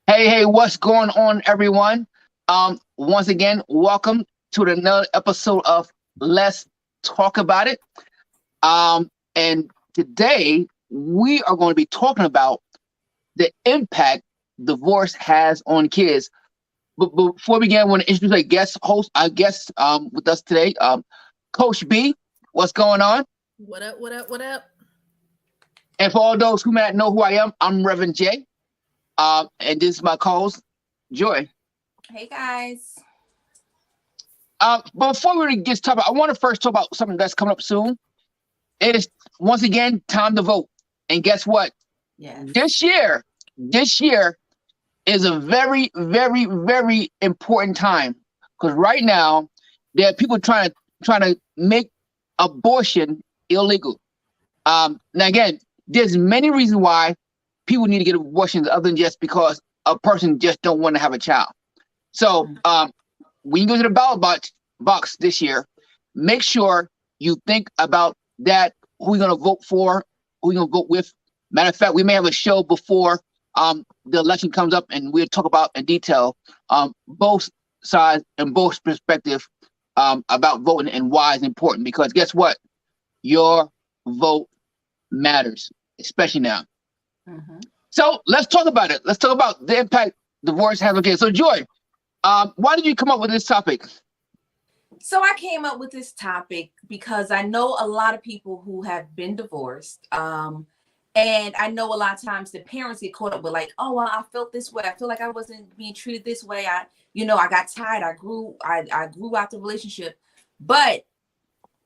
Hey, what's going on, everyone? Once again, welcome to another episode of Let's Talk About It. And today we are going to be talking about the impact divorce has on kids. But before we begin, I want to introduce our guest with us today, Coach B. What's going on? What up, what up, what up? And for all those who may not know who I am, I'm Reverend J. And this is my co-host, Joy. Hey guys. But before we get started, I want to first talk about something that's coming up soon. It is once again time to vote. And guess what? Yeah. This year is a very, very, very important time. Because right now, there are people trying to make abortion illegal. Now again, there's many reasons why people need to get abortions other than just because a person just don't want to have a child. So when you go to the ballot box this year, make sure you think about that, who you're going to vote for, who you're going to vote with. Matter of fact, we may have a show before the election comes up, and we'll talk about in detail both sides and both perspectives about voting and why it's important. Because guess what? Your vote matters, especially now. Mm-hmm. So let's talk about it. Let's talk about the impact divorce has on kids. So Joy, why did you come up with this topic? So I came up with this topic because I know a lot of people who have been divorced. And I know a lot of times the parents get caught up with like, oh, well, I felt this way. I feel like I wasn't being treated this way. I got tired. I grew out the relationship. But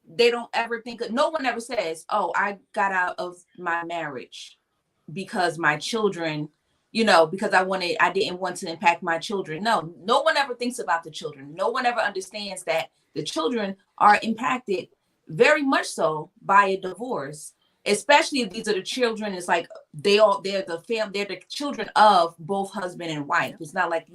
they don't ever no one ever says, oh, I got out of my marriage because my children, because I didn't want to impact my children. No one ever thinks about the children. No one ever understands that the children are impacted very much so by a divorce, especially if these are the children. It's like they're the children of both husband and wife. It's not like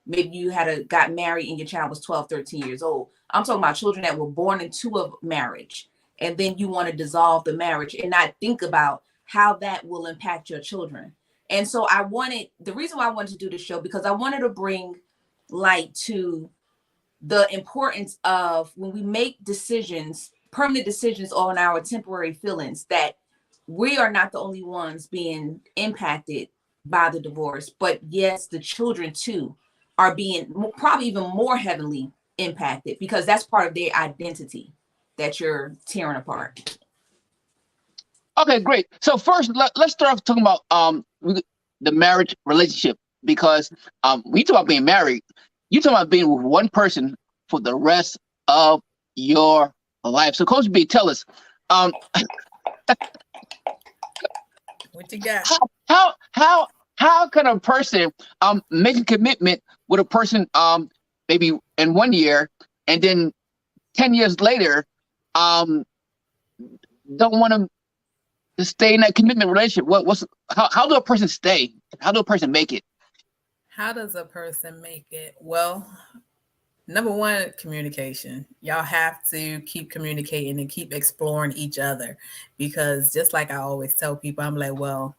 maybe you got married and your child was 12, 13 years old. I'm talking about children that were born into a marriage, and then you want to dissolve the marriage and not think about how that will impact your children. And so the reason why I wanted to do this show, because I wanted to bring light to the importance of when we make decisions, permanent decisions on our temporary feelings, that we are not the only ones being impacted by the divorce, but yes, the children too are being probably even more heavily impacted because that's part of their identity that you're tearing apart. Okay, great. So first, let's start off talking about the marriage relationship, because when you talk about being married, you talk about being with one person for the rest of your life. So Coach B, tell us, what you got? How can a person make a commitment with a person maybe in 1 year, and then 10 years later don't want to stay in that commitment relationship? How do a person stay? How do a person make it? How does a person make it? Well, number one, communication. Y'all have to keep communicating and keep exploring each other, because just like I always tell people, I'm like, well,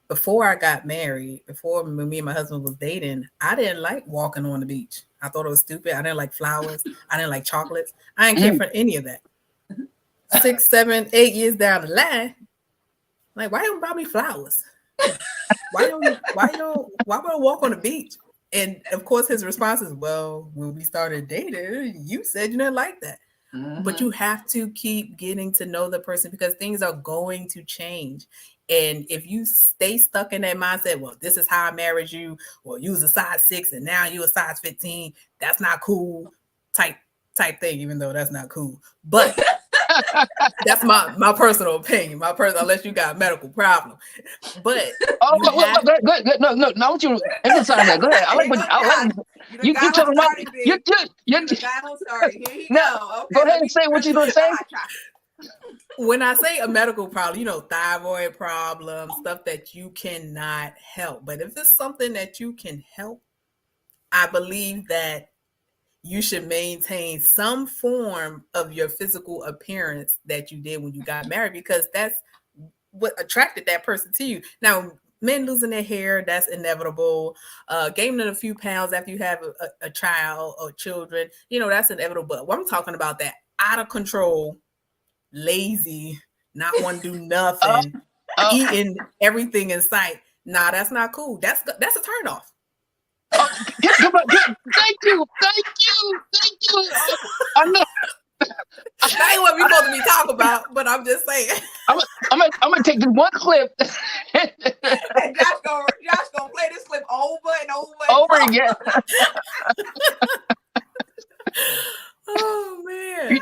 before I got married, before me and my husband was dating, I didn't like walking on the beach. I thought it was stupid. I didn't like flowers. I didn't like chocolates. I didn't care for any of that. 6, 7, 8 years down the line, like, why don't you buy me flowers? Why would I walk on the beach? And of course, his response is, well, when we started dating, you said you didn't like that. Mm-hmm. But you have to keep getting to know the person, because things are going to change. And if you stay stuck in that mindset, well, this is how I married you, well, you was a size 6 and now you a size 15, that's not cool type thing, even though that's not cool. But that's my personal opinion. Unless you got a medical problem. But good. No, I want you to emphasize that. Go ahead. I like you talking about. Go ahead and say what you're gonna say. When I say a medical problem, thyroid problem, stuff that you cannot help. But if it's something that you can help, I believe that you should maintain some form of your physical appearance that you did when you got married, because that's what attracted that person to you. Now, men losing their hair, that's inevitable. Gaining a few pounds after you have a child or children, that's inevitable. But what I'm talking about, that out of control, lazy, not want to do nothing, eating everything in sight. Nah, that's not cool. That's a turn off. Thank you. I know. That ain't what we're supposed to be talking about, but I'm just saying. I'm gonna take this one clip. And Josh gonna play this clip over and over again. Oh man!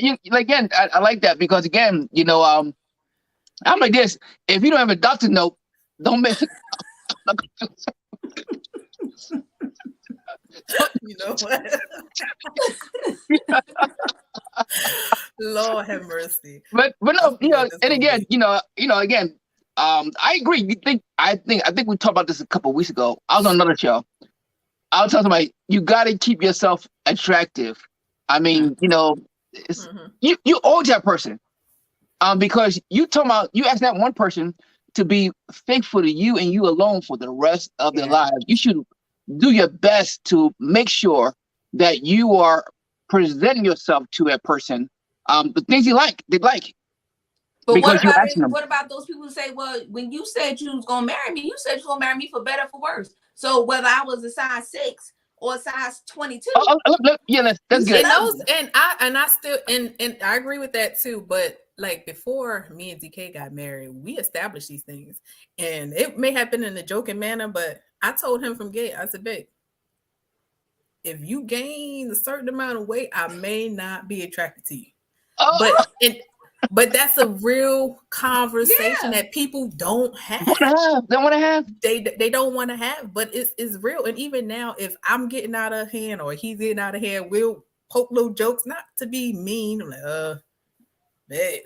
You again. I like that because again, I'm like this. If you don't have a doctor note, don't make it. You know what? Lord have mercy. But no, and again, again, I agree. I think we talked about this a couple of weeks ago. I was on another show. I was telling somebody, you got to keep yourself attractive. I mean, you owe that person, because you ask that one person to be faithful to you and you alone for the rest of their lives. You should do your best to make sure that you are presenting yourself to that person the things they like. But because you're asking them. What about those people who say, well, when you said you was going to marry me, you said you was going to marry me for better or for worse. So whether I was a size 6 or a size 22. Yeah, that's good. And I agree with that too. But like before me and DK got married, we established these things. And it may have been in a joking manner, but I told him from gate, I said, babe, if you gain a certain amount of weight, I may not be attracted to you. But that's a real conversation that people don't have. They want to have. They don't want to have, but it's real. And even now, if I'm getting out of hand or he's getting out of hand, we'll poke little jokes, not to be mean. I'm like, babe.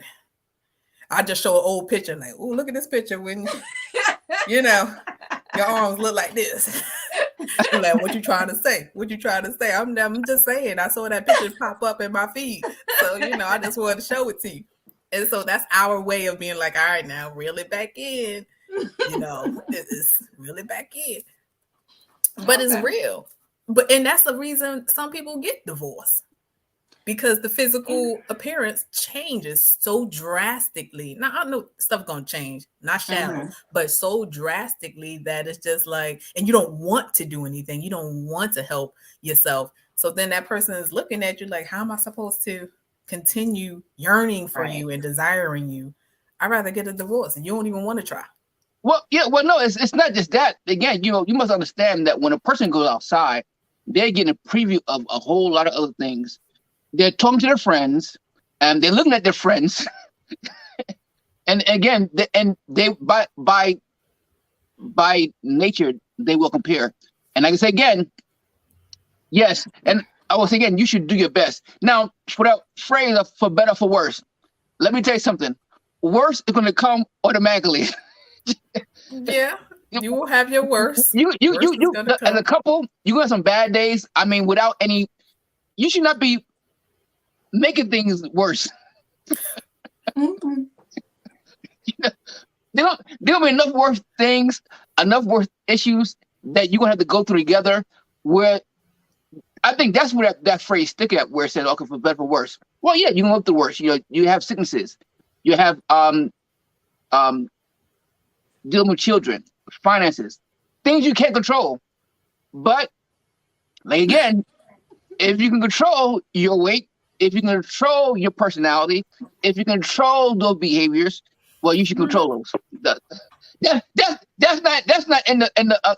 I just show an old picture, like, oh, look at this picture when your arms look like this. I'm like, what you trying to say? I'm just saying. I saw that picture pop up in my feed, so I just wanted to show it to you. And so that's our way of being like, all right, now reel it back in. It's really back in. But It's real. And that's the reason some people get divorced. Because the physical appearance changes so drastically. Now, I know stuff gonna change, not shallow, but so drastically that it's just like, and you don't want to do anything. You don't want to help yourself. So then that person is looking at you like, how am I supposed to continue yearning for you and desiring you? I'd rather get a divorce, and you don't even want to try. Well, yeah, no, it's not just that. Again, you must understand that when a person goes outside, they're getting a preview of a whole lot of other things. They're talking to their friends, and they're looking at their friends, and again, they by nature they will compare. And like I say again, yes, and I will say again, you should do your best. Now, for that phrase of for better for worse, let me tell you something. Worse is going to come automatically. Yeah, you will have your worst. You as a couple, you got some bad days. I mean, without any, you should not be making things worse. There'll be enough worse things, enough worse issues that you're gonna have to go through together. Where I think that's where that phrase stick at, where it says, "Okay, for better for worse." Well, yeah, you can go through worse. You have sicknesses, you have dealing with children, finances, things you can't control. But like again, if you can control your weight, if you can control your personality, if you control those behaviors, well, you should control those. That's not in the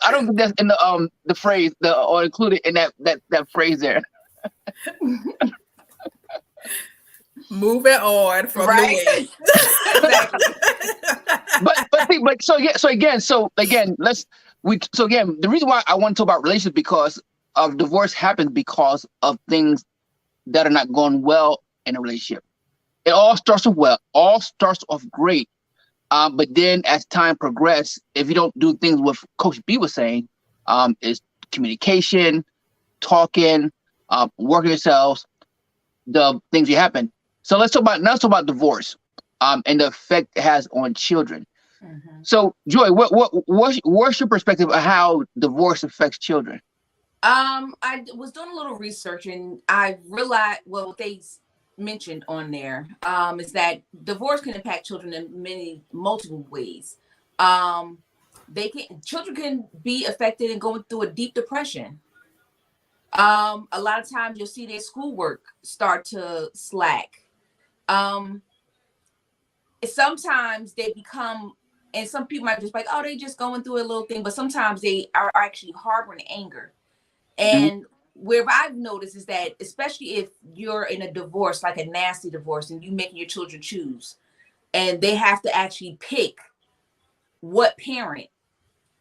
I don't think that's in the phrase or included in that phrase there. Move it on from the way. The reason why I want to talk about relationships because of divorce happens because of things that are not going well in a relationship. It all starts off great. But then as time progresses, if you don't do things what Coach B was saying, is communication, talking, working yourselves, the things that happen. So let's talk about divorce, and the effect it has on children. So, Joy, what's your perspective of how divorce affects children? I was doing a little research and I realized what they mentioned on there is that divorce can impact children in multiple ways. Children can be affected and going through a deep depression. A lot of times you'll see their schoolwork start to slack. Sometimes they become, and some people might just be like, oh, they just going through a little thing, but sometimes they are actually harboring anger. And where I've noticed is that, especially if you're in a divorce, like a nasty divorce, and you making your children choose, and they have to actually pick what parent,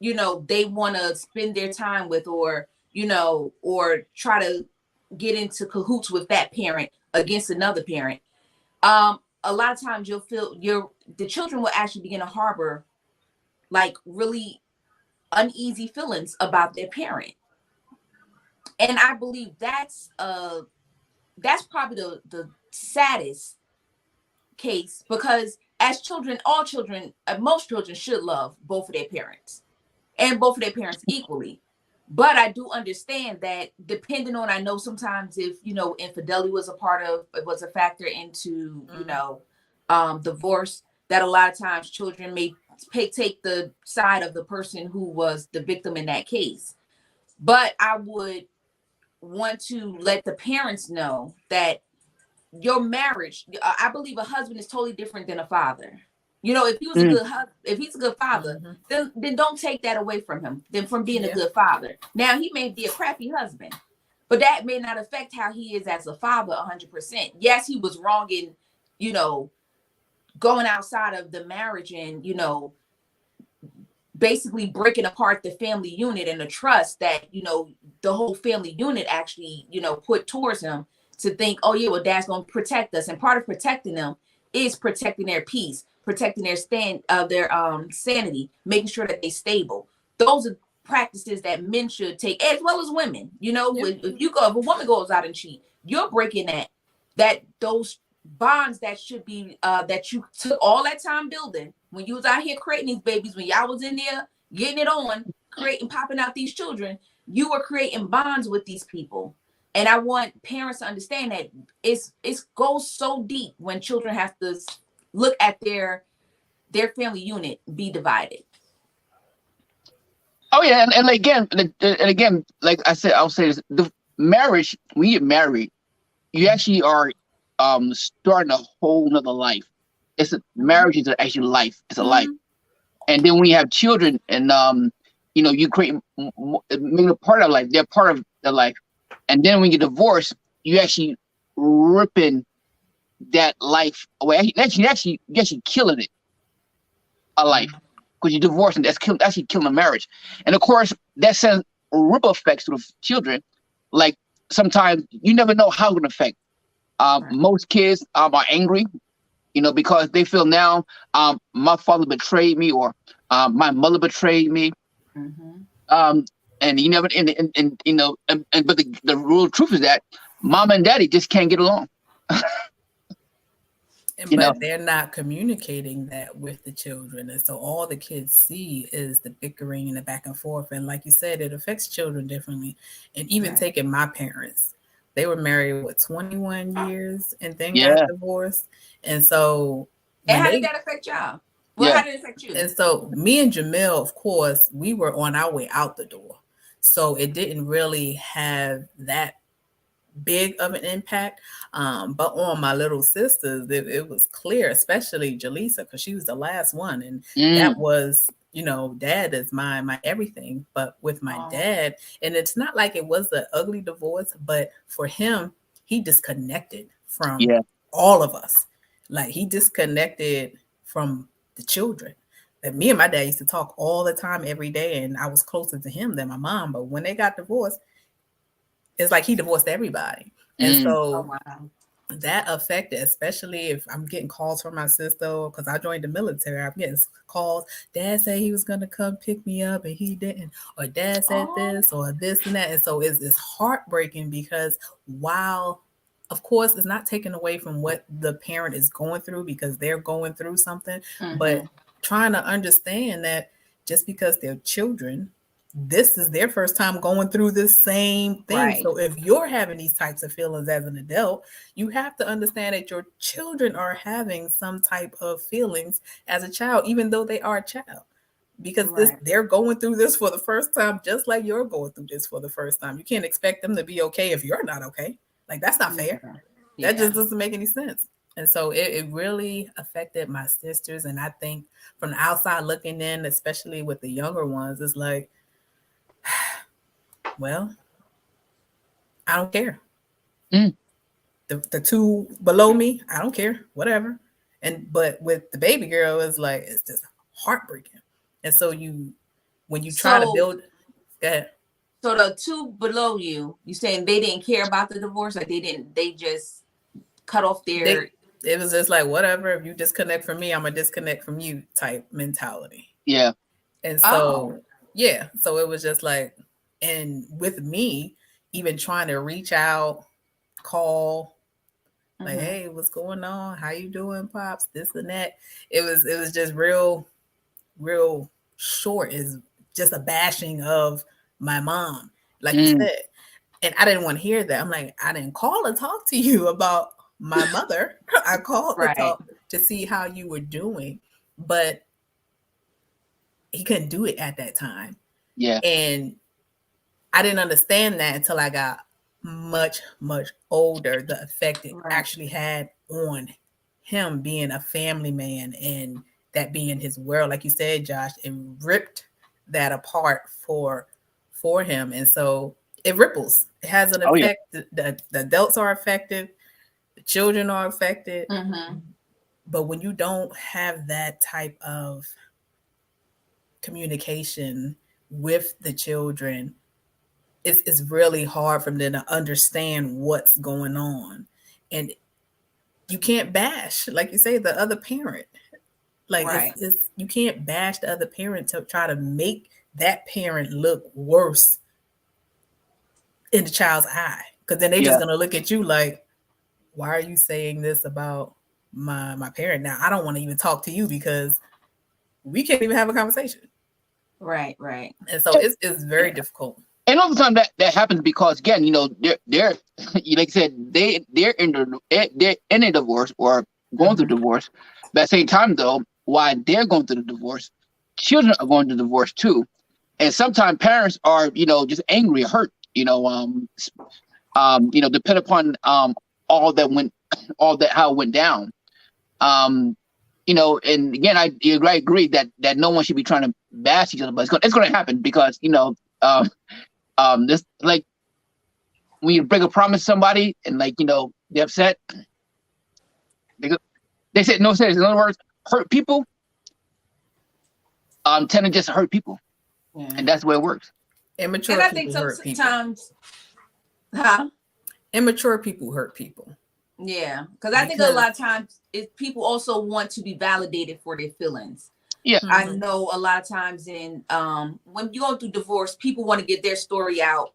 they want to spend their time with, or try to get into cahoots with that parent against another parent. A lot of times you'll feel the children will actually begin to harbor like really uneasy feelings about their parent. And I believe that's probably the saddest case, because as children, most children should love both of their parents and both of their parents equally. But I do understand that depending on, I know sometimes if, infidelity was a factor into, divorce, that a lot of times children may take the side of the person who was the victim in that case. But I would want to let the parents know that your marriage, I believe a husband is totally different than a father. If he was a good husband, if he's a good father, then don't take that away from him, from being a good father. Now, he may be a crappy husband, but that may not affect how he is as a father 100%. Yes, he was wrong in, going outside of the marriage and, basically breaking apart the family unit and the trust that, the whole family unit actually, put towards him, to think, oh yeah, well, dad's going to protect us. And part of protecting them is protecting their peace, protecting their sanity, making sure that they're stable. Those are practices that men should take, as well as women. If a woman goes out and cheat, you're breaking those bonds that should be that you took all that time building when you was out here creating these babies, when y'all was in there getting it on, popping out these children. You were creating bonds with these people. And I want parents to understand that it goes so deep when children have to look at their family unit be divided. Oh yeah, and again, like I said, I'll say this: the marriage. When you get married, you actually are starting a whole nother life. Marriage is actually life. It's a life. And then when you have children, and you create make a part of life. They're part of the life. And then when you divorce, you actually ripping that life away. Actually killing it, a life, because you're divorcing. That's actually killing a marriage. And of course, that sends ripple effects to the children. Like sometimes you never know how it's going to affect. Most kids are angry, because they feel now my father betrayed me, or my mother betrayed me. And you never, but the real truth is that mom and daddy just can't get along. But they're not communicating that with the children. And so all the kids see is the bickering and the back and forth. And like you said, it affects children differently. And even taking my parents, they were married, 21 years and then got divorced. And so. And how did that affect y'all? Well, how did it affect you? And so me and Jamil, of course, we were on our way out the door. So it didn't really have that big of an impact. But on my little sisters, it was clear, especially Jaleesa, because she was the last one. And that was, dad is my everything. But with my dad, and it's not like it was an ugly divorce, but for him, he disconnected from all of us. Like he disconnected from the children. And me and my dad used to talk all the time, every day, and I was closer to him than my mom. But when they got divorced, it's like he divorced everybody. And so that affected, especially if I'm getting calls from my sister, because I joined the military. I'm getting calls. Dad said he was going to come pick me up and he didn't. Or dad said this or this and that. And so it's heartbreaking, because while, of course, it's not taken away from what the parent is going through, because they're going through something, but trying to understand that just because they're children, this is their first time going through this same thing. Right. So if you're having these types of feelings as an adult, you have to understand that your children are having some type of feelings as a child, even though they are a child. Because they're going through this for the first time, just like you're going through this for the first time. You can't expect them to be okay if you're not okay. Like, that's not fair. Yeah. That just doesn't make any sense. And so it really affected my sisters. And I think from the outside looking in, especially with the younger ones, it's like, well, I don't care. The two below me, I don't care, whatever. But with the baby girl, it's like, it's just heartbreaking. And so when you try to build, go ahead. So the two below you saying they didn't care about the divorce? Like they just cut off their. It was just like, whatever, if you disconnect from me, I'm gonna disconnect from you type mentality. Yeah. And so, yeah, so it was just like, and with me, even trying to reach out, call, like, hey, what's going on? How you doing, Pops? This and that. It was just real short, is just a bashing of my mom, like you said. And I didn't want to hear that. I'm like, I didn't call and talk to you about my mother. I called to talk to see how you were doing, but he couldn't do it at that time. Yeah. And I didn't understand that until I got much, much older, the effect it actually had on him being a family man and that being his world. Like you said, Josh, it ripped that apart for him. And so it ripples. It has an effect. The adults are affected. The children are affected. But when you don't have that type of communication with the children, it's really hard for them to understand what's going on. And you can't bash, like you say, the other parent. Like you can't bash the other parent to try to make that parent look worse in the child's eye. Because then they're just going to look at you like, why are you saying this about my parent? Now, I don't want to even talk to you because we can't even have a conversation. Right. And so it's very difficult. And all the time that happens because, again, they're like I said, they're in a divorce or going through divorce. But at the same time, though, while they're going through the divorce, children are going through divorce too. And sometimes parents are, just angry or hurt, depending upon how it went down. And again, I agree that no one should be trying to bash each other, but it's going to happen because, this, like, when you break a promise to somebody and, like, they're upset, they said no sense. In other words, hurt people tend to just hurt people, and that's the way it works. Immature and I people think hurt sometimes, people. Immature people hurt people. Yeah, because I think a lot of times people also want to be validated for their feelings. Yeah, I know a lot of times when you go through divorce, people want to get their story out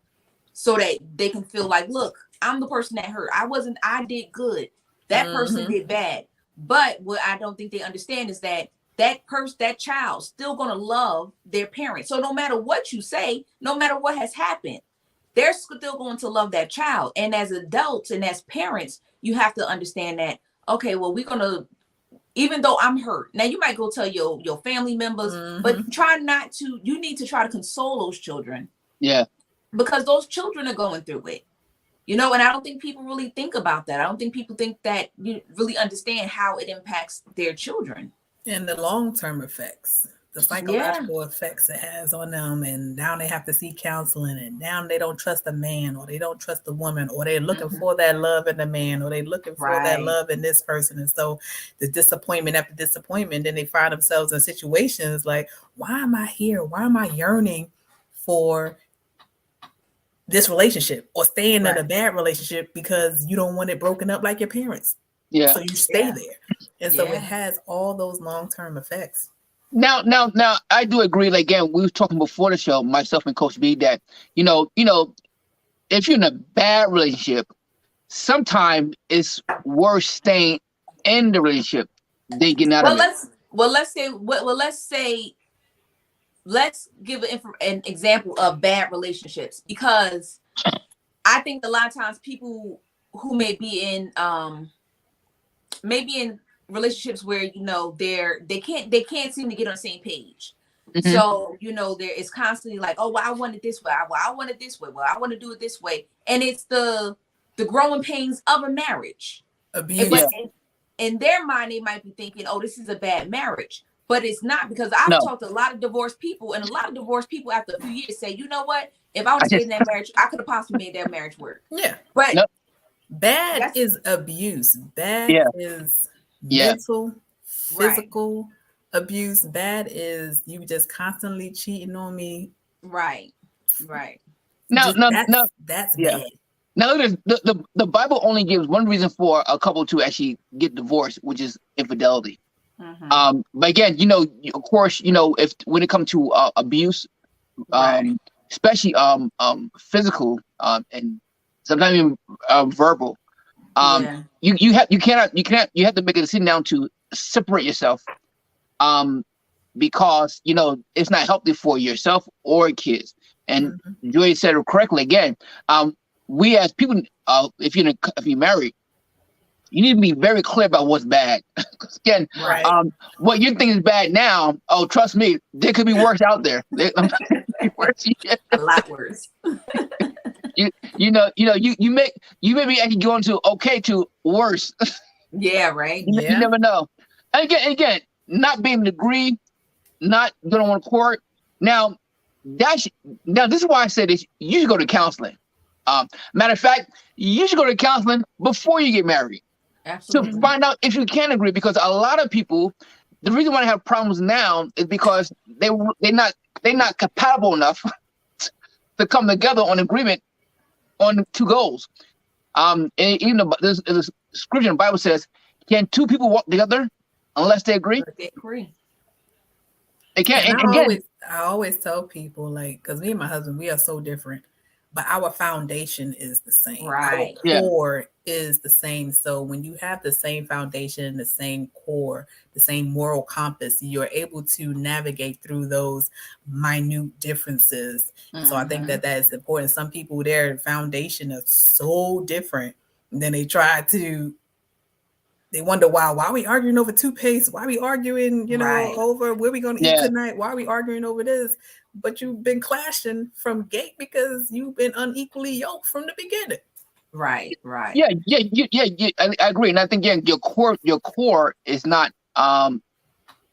so that they can feel like, look, I'm the person that hurt. I did good. That person did bad. But what I don't think they understand is that that child still going to love their parents. So no matter what you say, no matter what has happened, they're still going to love that child. And as adults and as parents, you have to understand that, okay, well, we're going to, even though I'm hurt. Now, you might go tell your family members, but you need to try to console those children. Yeah. Because those children are going through it. And I don't think people really think about that. I don't think people think that you really understand how it impacts their children. And the long-term effects, the psychological effects it has on them. And now they have to see counseling, and now they don't trust a man, or they don't trust a woman, or they're looking for that love in a man, or they're looking for that love in this person. And so the disappointment after disappointment, then they find themselves in situations like, why am I here? Why am I yearning for this relationship or staying in a bad relationship because you don't want it broken up like your parents? Yeah. So you stay there. And so it has all those long-term effects. Now, I do agree. Like, again, we were talking before the show, myself and Coach B, that, if you're in a bad relationship, sometimes it's worse staying in the relationship than getting out of it. well, let's give an example of bad relationships, because I think a lot of times people who may be in relationships where, you know, they can't seem to get on the same page. Mhm. So, you know, there is constantly like, oh, well, I want it this way. Well, I want it this way. Well, I want to do it this way. And it's the growing pains of a marriage. Abuse. But in their mind, they might be thinking, oh, this is a bad marriage. But it's not, because I've talked to a lot of divorced people, and a lot of divorced people after a few years say, you know what? If I was in that marriage, I could have possibly made that marriage work. Yeah. But bad is abuse. Bad is mental, physical abuse. Bad is you just constantly cheating on me. Right. No, that's bad. Now, the Bible only gives one reason for a couple to actually get divorced, which is infidelity. Mm-hmm. But again, you know, of course, you know, if when it comes to abuse, especially physical, and sometimes even verbal, you have to make a decision now to separate yourself, because you know it's not healthy for yourself or kids. And Joy said it correctly again. We as people, if you're married, you need to be very clear about what's bad. Because again, what you think is bad now, oh, trust me, there could be worse out there. A lot worse. You may be actually going to okay to worse. Yeah, right. You never know. And again, not being able to agree, not going on court. Now this is why I said this. You should go to counseling. Matter of fact, you should go to counseling before you get married. Absolutely. To find out if you can agree, because a lot of people, the reason why they have problems now is because they're not compatible enough to come together on agreement on two goals. And even there's a scripture in the Bible says, "Can two people walk together unless they agree?" They agree. They can't. And I always tell people, like, because me and my husband, we are so different, but our foundation is the same. Right. Our core is the same. So when you have the same foundation, the same core, the same moral compass, you're able to navigate through those minute differences. So I think that is important. Some people, their foundation is so different. And then they wonder why are we arguing over toothpaste? Why are we arguing, over where we going to eat tonight? Why are we arguing over this? But you've been clashing from gate because you've been unequally yoked from the beginning. Right. Yeah. I agree, and I think your core is not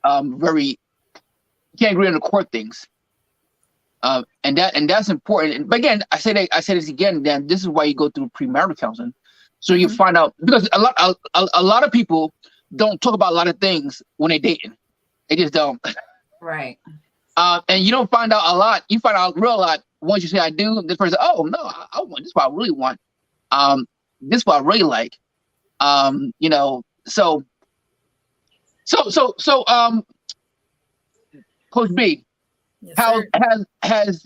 very. You can't agree on the core things, and that's important. But again, I say this again. Then this is why you go through premarital counseling, so you find out, because a lot of people don't talk about a lot of things when they're dating. They just don't. Right. And you don't find out a lot. You find out real lot once you say I do. This person, oh no, I want this. Is what I really want. This is what I really like. So Coach B, how has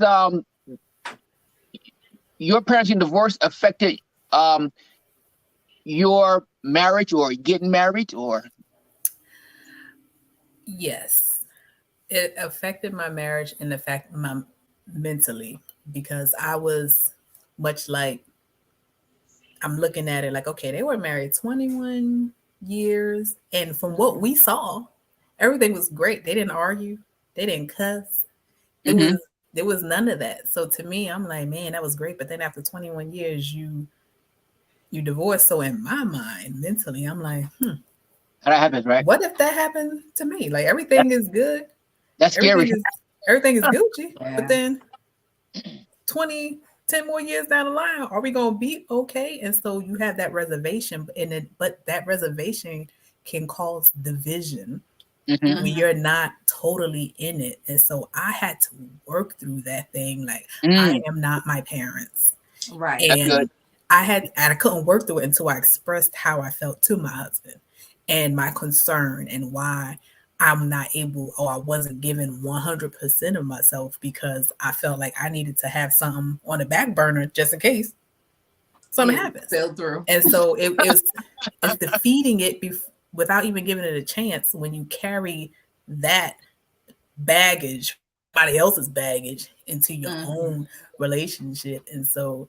your parenting divorce affected your marriage or getting married or? Yes, it affected my marriage and affected my mentally, because I was much like, I'm looking at it like, okay, they were married 21 years. And from what we saw, everything was great. They didn't argue. They didn't cuss. There was none of that. So to me, I'm like, man, that was great. But then after 21 years, you divorce. So in my mind, mentally, I'm like, that happens, right? What if that happened to me? Like everything is good. That's scary. Everything is Gucci. Yeah. But then 10 more years down the line, are we going to be okay? And so you have that reservation, but that reservation can cause division when you're not totally in it. And so I had to work through that thing. Like, I am not my parents. Right. And I couldn't work through it until I expressed how I felt to my husband and my concern and why I'm not able, or I wasn't given 100% of myself, because I felt like I needed to have something on the back burner just in case something happens. Fell through. And so it's defeating it without even giving it a chance, when you carry that baggage, somebody else's baggage, into your own relationship. And so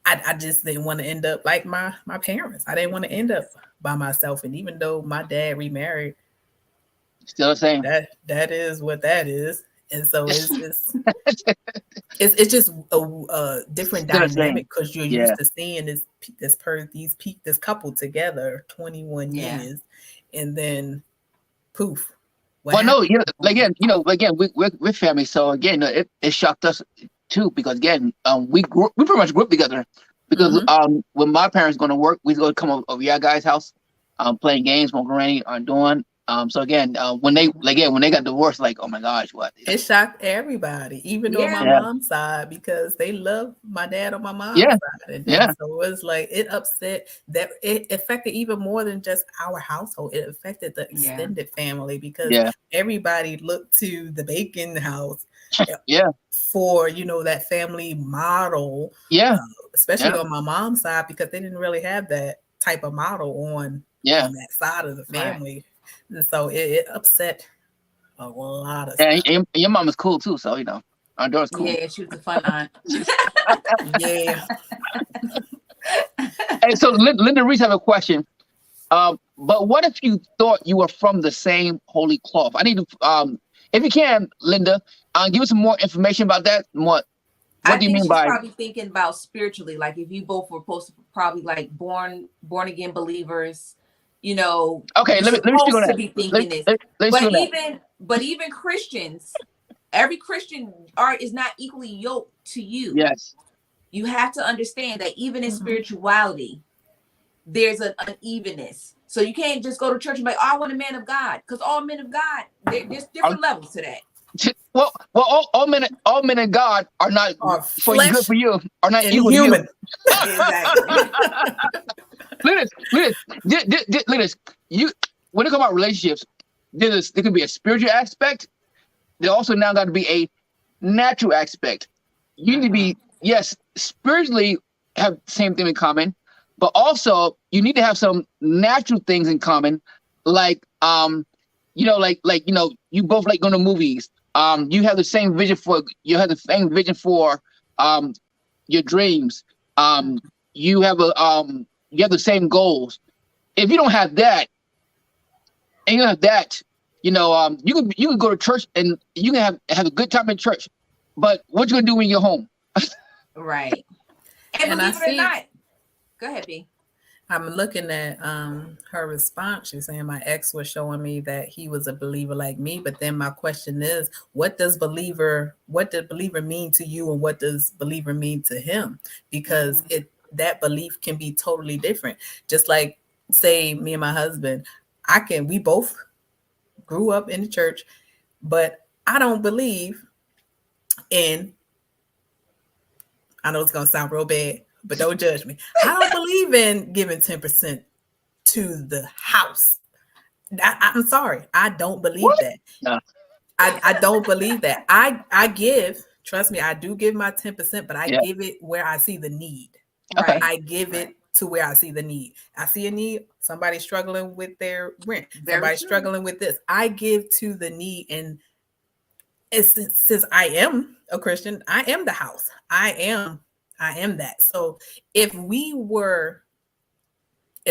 I just didn't want to end up like my parents. I didn't want to end up by myself. And even though my dad remarried, Still the same. that is what that is. And so it's just a different dynamic, because you're used to seeing this couple together 21 years, and then poof. Well, no, again, we're family, so again, it shocked us too, because again, we pretty much grew up together, because when my parents going to work, we go come over your guys' house, playing games, smoking Randy, doing. So again, when they got divorced, like, oh my gosh, what? It shocked everybody, even on my mom's side, because they love my dad on my mom's side. And so it was like, it upset that it affected even more than just our household. It affected the extended family, because everybody looked to the Bacon house for, that family model. Especially on my mom's side, because they didn't really have that type of model on that side of the family. Right. And so it upset a lot of stuff. And your mom is cool too, so our daughter's cool. Yeah, she was a fun aunt. Yeah. Hey, so Linda Reese have a question. But what if you thought you were from the same holy cloth? I need to, if you can, Linda, give us some more information about that. What do you mean by? Probably thinking about spiritually, like if you both were supposed to probably like born again believers. Okay, let me speak on that. Be thinking this. But even Christians, every Christian is not equally yoked to you. Yes. You have to understand that even in spirituality, there's an unevenness. So you can't just go to church and be like, I want a man of God, because all men of God, there's different levels to that. Well, all men of God are not good for you. Are not equal human. To you. Exactly. Look at this. When it comes about relationships, there can be a spiritual aspect. There also now got to be a natural aspect. You need to be, spiritually have the same thing in common, but also you need to have some natural things in common, like you both like going to movies. You have the same vision for your dreams. You have the same goals. If you don't have that, and you don't have that, you can go to church and you can have a good time in church, but what you gonna do when you're home? Right. And believe it or not, go ahead, B. I'm looking at her response. She's saying my ex was showing me that he was a believer like me. But then my question is, what does believer mean to you, and what does believer mean to him? Because that belief can be totally different. Just like, say, me and my husband, we both grew up in the church, but I don't believe in, I know it's gonna sound real bad, but don't judge me. I don't believe in giving 10% to the house. I'm sorry. I don't believe that. No. I don't believe that. I give, trust me, I do give my 10%, but I give it where I see the need. Okay. I give it to where I see the need. I see a need, somebody struggling with their rent, somebody struggling with this. I give to the need. And since I am a Christian, I am the house. I am that. So if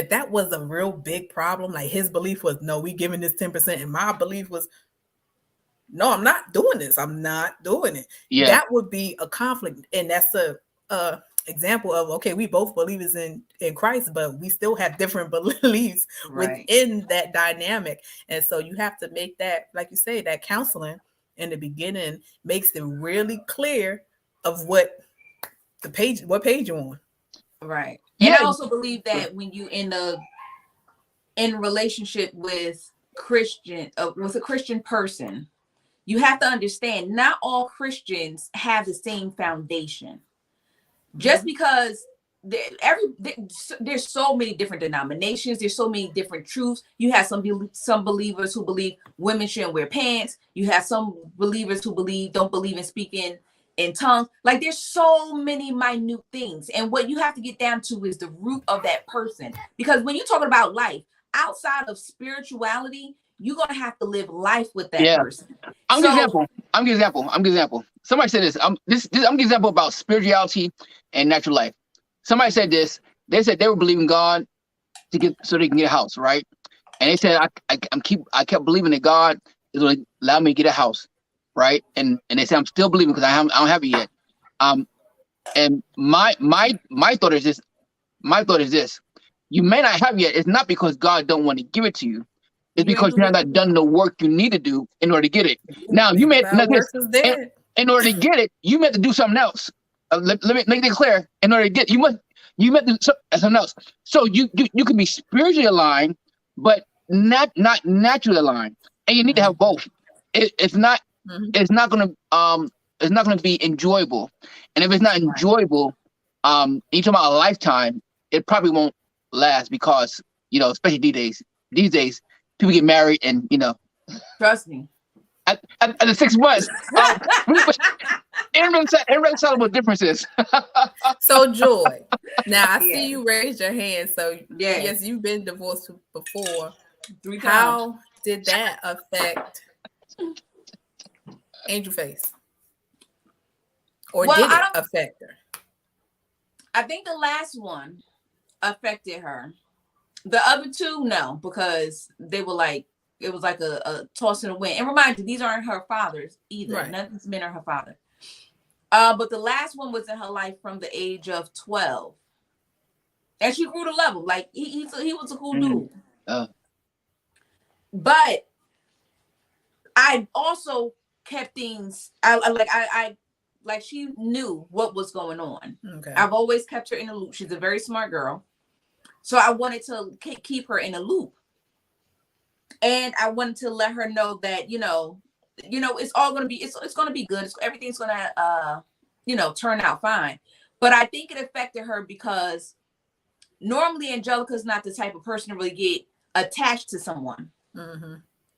that was a real big problem, like his belief was, no, we giving this 10%, and my belief was, no, I'm not doing this. I'm not doing it. Yeah. That would be a conflict. And that's a example of, okay, we both believers in Christ, but we still have different beliefs within that dynamic. And so you have to make that, like you say, that counseling in the beginning makes it really clear of what page you're on. Right. And I also believe that when you in relationship with a Christian person, you have to understand not all Christians have the same foundation. Just because there's so many different denominations, there's so many different truths. You have some believers who believe women shouldn't wear pants. You have some believers who don't believe in speaking in tongues. Like, there's so many minute things. And what you have to get down to is the root of that person. Because when you're talking about life, outside of spirituality, you're gonna have to live life with that Yeah. person. I'm So- gonna example. I'm gonna example. Somebody said this. I'm gonna example about spirituality and natural life. Somebody said this. They said they were believing God to get so they can get a house, right? And they said I kept believing that God is going to allow me to get a house, right? And they said I'm still believing because I don't have it yet. And my thought is this. My thought is this: you may not have it yet. It's not because God don't want to give it to you. It's because you have not done the work you need to do in order to get it. Now you may in order to get it, you may have to do something else. Let me make it clear. In order to get, you must do something else. So you can be spiritually aligned, but not naturally aligned, and you need to have both. It's not gonna be enjoyable, and if it's not enjoyable, you talk about a lifetime, it probably won't last because especially these days people get married and trust me. At the 6 months, irreconcilable differences. So Joy, now I see you raise your hand. So Yes. yes, you've been divorced before. 3 times. How did that affect Angel Face? Or Well, did it affect her? I think the last one affected her. The other two, no, because they were like, it was like a toss in the wind. And remind you, these aren't her fathers either. Right. None of these men are her father. But the last one was in her life from the age of 12. And she grew to love him. Like he was a cool dude. But I also kept things, I like she knew what was going on. Okay. I've always kept her in the loop. She's a very smart girl. So I wanted to keep her in a loop. And I wanted to let her know that, it's all going to be, it's going to be good. Everything's going to, turn out fine. But I think it affected her because normally Angelica's not the type of person to really get attached to someone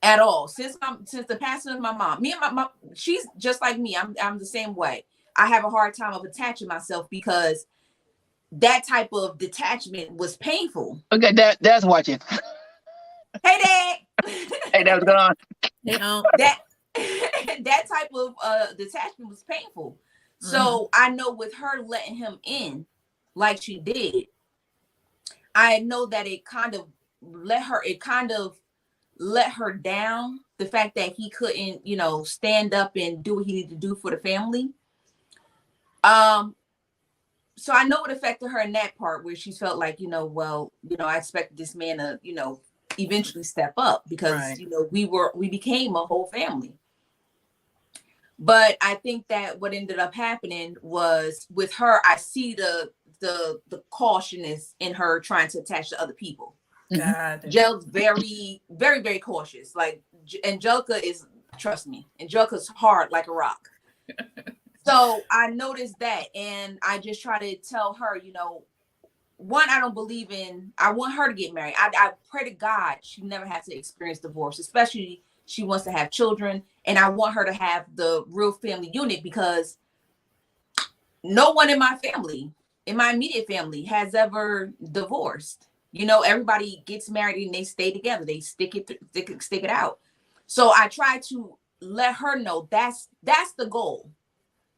at all. Since the passing of my mom, me and my mom, she's just like me. I'm the same way. I have a hard time of attaching myself because that type of detachment was painful. Okay, Dad's watching. Hey, Dad. Hey, Dad, what's going on? That type of detachment was painful. So I know with her letting him in like she did, I know that it kind of let her down. The fact that he couldn't, stand up and do what he needed to do for the family. So I know it affected her in that part where she felt like, I expected this man to, eventually step up because, we became a whole family. But I think that what ended up happening was with her, I see the cautiousness in her trying to attach to other people. Jel's very, very, very cautious. Like Angelica is, trust me, Angelica's hard like a rock. So I noticed that, and I just try to tell her, one, I don't believe I want her to get married. I pray to God she never has to experience divorce, especially she wants to have children. And I want her to have the real family unit because no one in my family, in my immediate family, has ever divorced. Everybody gets married and they stay together. They stick it out. So I try to let her know that's the goal.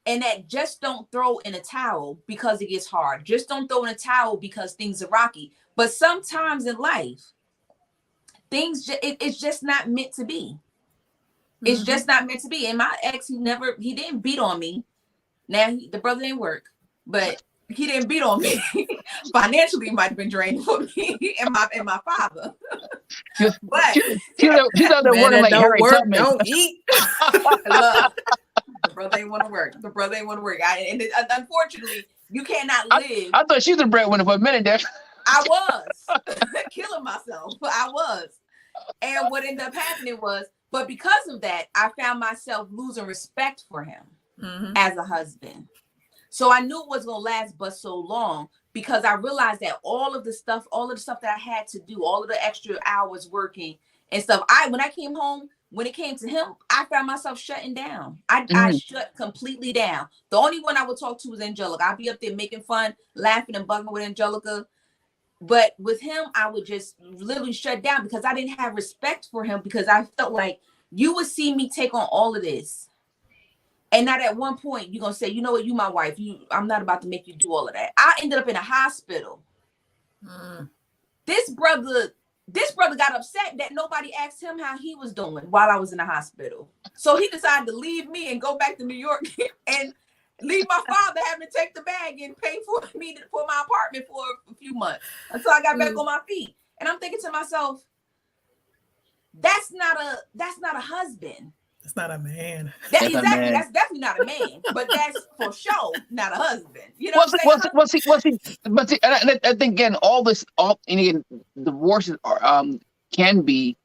And that just don't throw in a towel because it gets hard. Just don't throw in a towel because things are rocky. But sometimes in life, it's just not meant to be. It's just not meant to be. And my ex, he didn't beat on me. Now the brother didn't work, but he didn't beat on me. Financially, it might have been draining for me and my father. But she's out there working like Harry Tubman. Don't eat. The brother ain't want to work. Unfortunately, you cannot live. I thought she was a breadwinner for a minute there. I was killing myself. I was. And what ended up happening was, but because of that, I found myself losing respect for him as a husband. So I knew it was going to last but so long because I realized that all of the stuff that I had to do, all of the extra hours working and stuff, when I came home, when it came to him, I found myself shutting down. I shut completely down. The only one I would talk to was Angelica. I'd be up there making fun, laughing and bugging with Angelica. But with him, I would just literally shut down because I didn't have respect for him, because I felt like you would see me take on all of this. And not at one point you're gonna say, you know what, you my wife. I'm not about to make you do all of that. I ended up in a hospital. This brother got upset that nobody asked him how he was doing while I was in the hospital. So he decided to leave me and go back to New York and leave my father having to take the bag and pay for me for my apartment for a few months until I got back on my feet. And I'm thinking to myself, that's not a husband. It's not a man. That's definitely not a man. But that's for sure not a husband. You know what I'm saying? But I think again, divorces are can be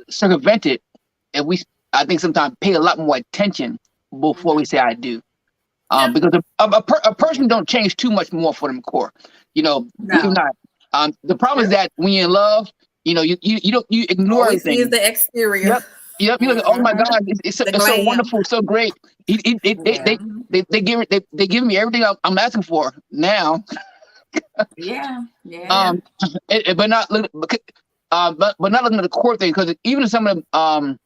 circumvented if I think sometimes pay a lot more attention before we say I do. Because a person don't change too much more for them core. No. Do not. The problem is that when you're in love, you ignore everything. Is the exterior. Yep. You're like, oh my God, it's so wonderful, so great. They give me everything I'm asking for now. But not looking at the core thing, because even some of the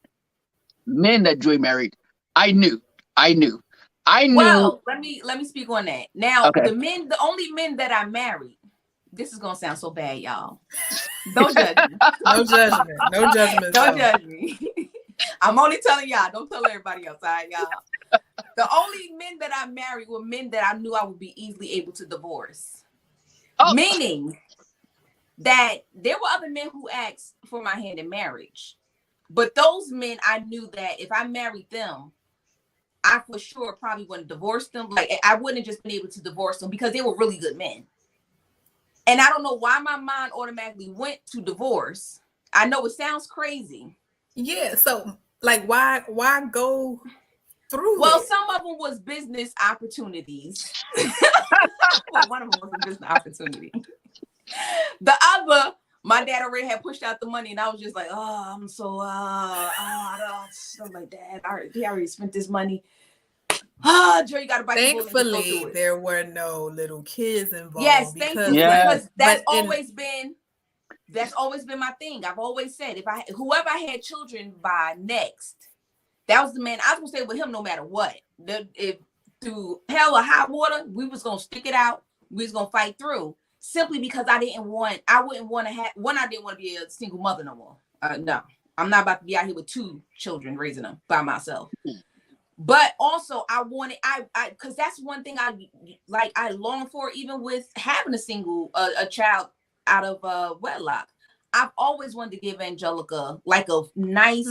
men that Joy married, I knew. Well, let me speak on that. Now, the only men that I married. This is gonna sound so bad, y'all. Don't judge me. No judgment. No judgment. Don't judge me. I'm only telling y'all. Don't tell everybody else, all right, y'all. The only men that I married were men that I knew I would be easily able to divorce. Meaning that there were other men who asked for my hand in marriage, but those men I knew that if I married them, I for sure probably wouldn't divorce them. Like I wouldn't have just been able to divorce them because they were really good men. And I don't know why my mind automatically went to divorce. I know it sounds crazy. Yeah. So like, why go through? Well, some of them was business opportunities. Well, one of them was a business opportunity. The other, my dad already had pushed out the money, and I was just like, oh, I'm so, I'm like, Dad, he already spent this money. Joe, you got to buy. Thankfully, there were no little kids involved. Yes, thankfully, because that's always been my thing. I've always said whoever I had children by next, that was the man. I was gonna stay with him no matter what. If through hell or high water, we was gonna stick it out. We was gonna fight through. Simply because I didn't want to be a single mother no more. No, I'm not about to be out here with 2 children raising them by myself. But also I because that's one thing I long for, even with having a child out of wedlock. I've always wanted to give Angelica like a nice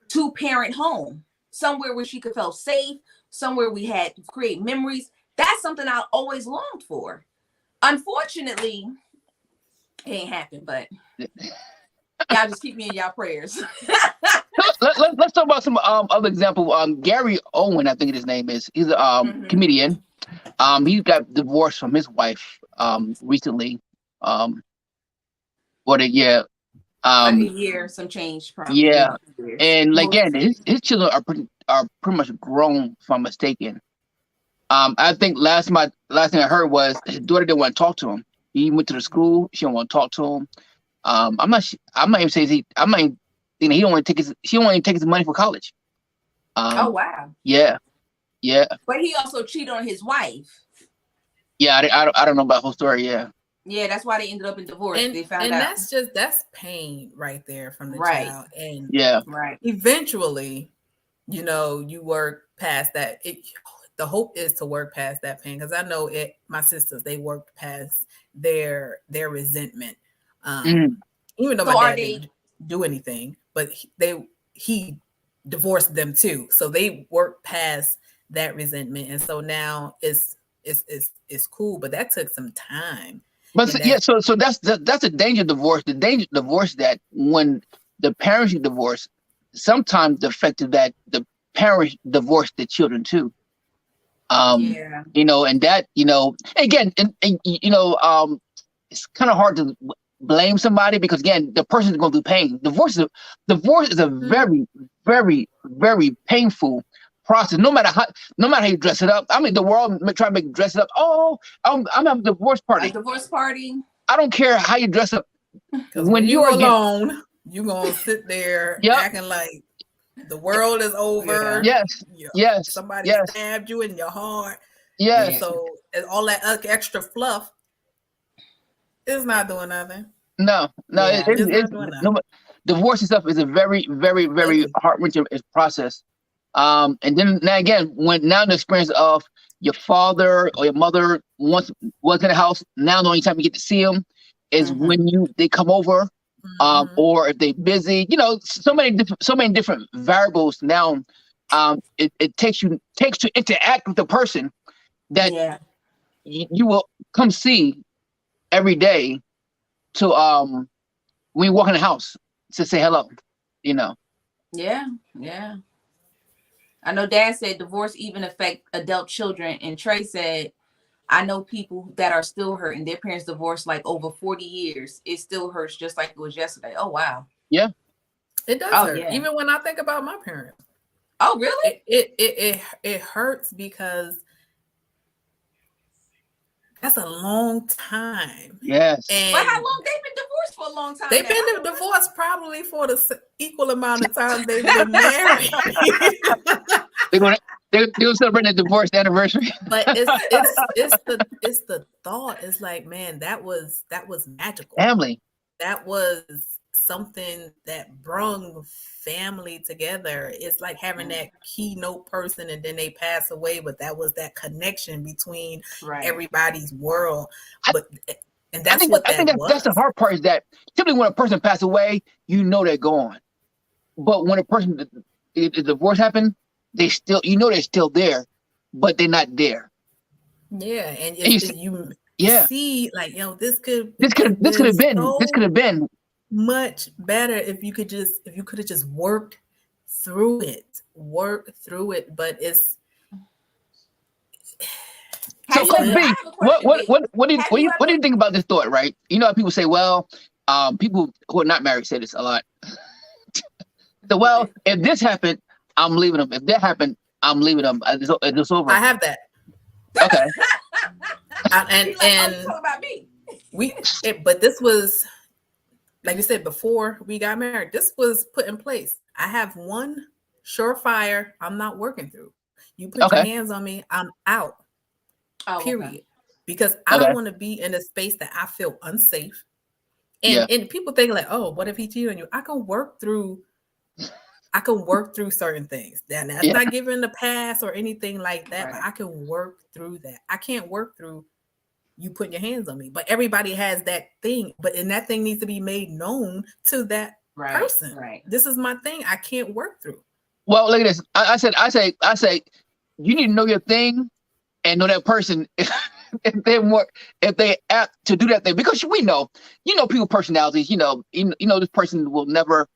2-parent home, somewhere where she could feel safe, somewhere we had to create memories. That's something I always longed for. Unfortunately, it ain't happened, but y'all just keep me in y'all prayers. Let's talk about some other example. Gary Owen, I think his name is. He's a comedian. He got divorced from his wife recently. What a year. Like a year, some change. Probably. Yeah, and like again, his children are pretty much grown, if I'm mistaken. I think last thing I heard was his daughter didn't want to talk to him. He went to the school. She didn't want to talk to him. I'm not even saying he don't want to take his money for college. Oh wow. Yeah. But he also cheated on his wife. Yeah, I don't know about the whole story. Yeah. Yeah, that's why they ended up in divorce. They found out. And that's pain right there from the child. And eventually, you work past that. The hope is to work past that pain, because I know my sisters, they worked past their resentment. Even though my dad didn't do anything, but he divorced them too. So they worked past that resentment. And so now it's cool, but that took some time. But so that's a danger divorce. The danger divorce that when the parents divorce, sometimes the effect of that the parents divorce the children too. And that again, and it's kind of hard to blame somebody, because again, the person is going through pain. Divorce is a very, very, very painful process. No matter how you dress it up. I mean, the world try to make dress it up. Oh, I'm having a divorce party. A divorce party. I don't care how you dress up. Because when you're alone, you're gonna sit there acting like the world is over. Yes. Yes. Somebody stabbed you in your heart. Yes. So all that extra fluff is not doing nothing. No. Divorce and stuff is a very, very, very heart-wrenching process. And then now again, now the experience of your father or your mother once was in the house, now the only time you get to see them is when they come over, or if they're busy. You know, so many different variables now. It takes to interact with the person that you will come see every day to when you walk in the house to say hello, you know. Yeah. I know Dad said divorce even affect adult children, and Trey said, I know people that are still hurting. Their parents divorced like over 40 years. It still hurts just like it was yesterday. Oh, wow. Yeah. It does hurt. Yeah. Even when I think about my parents. Oh, really? It hurts because that's a long time. Yes. And but how long? They've been divorced for a long time. They've been divorced probably for the equal amount of time they've been married. They'll celebrate the divorce anniversary. But it's the thought. It's like, man, that was magical. Family. That was something that brung family together. It's like having that keynote person and then they pass away, but that was that connection between everybody's world. And that's I think that's the hard part, is that typically when a person passes away, you know they're gone. But when the divorce happened, they're still there, but they're not there. Yeah, and you see, like, this could have been much better if you could have just worked through it. But it's so Coach B, what do you think about this thought, right? You know how people say, well, people who are not married say this a lot. So, well, if this happened, I'm leaving them. If that happened, I'm leaving them. It's over. I have that. Okay. and talk about me. But this was, like you said, before we got married. This was put in place. I have one surefire I'm not working through. You put your hands on me, I'm out. Period. Okay. Because I don't want to be in a space that I feel unsafe. And people think like, oh, what if he cheated on you? I can work through certain things. That's not giving a pass or anything like that, but I can work through that. I can't work through you putting your hands on me, but everybody has that thing, and that thing needs to be made known to that person. Right. This is my thing. I can't work through. Well, look at this. I say, you need to know your thing and know that person if they apt to do that thing, because we know, people personalities, this person will never,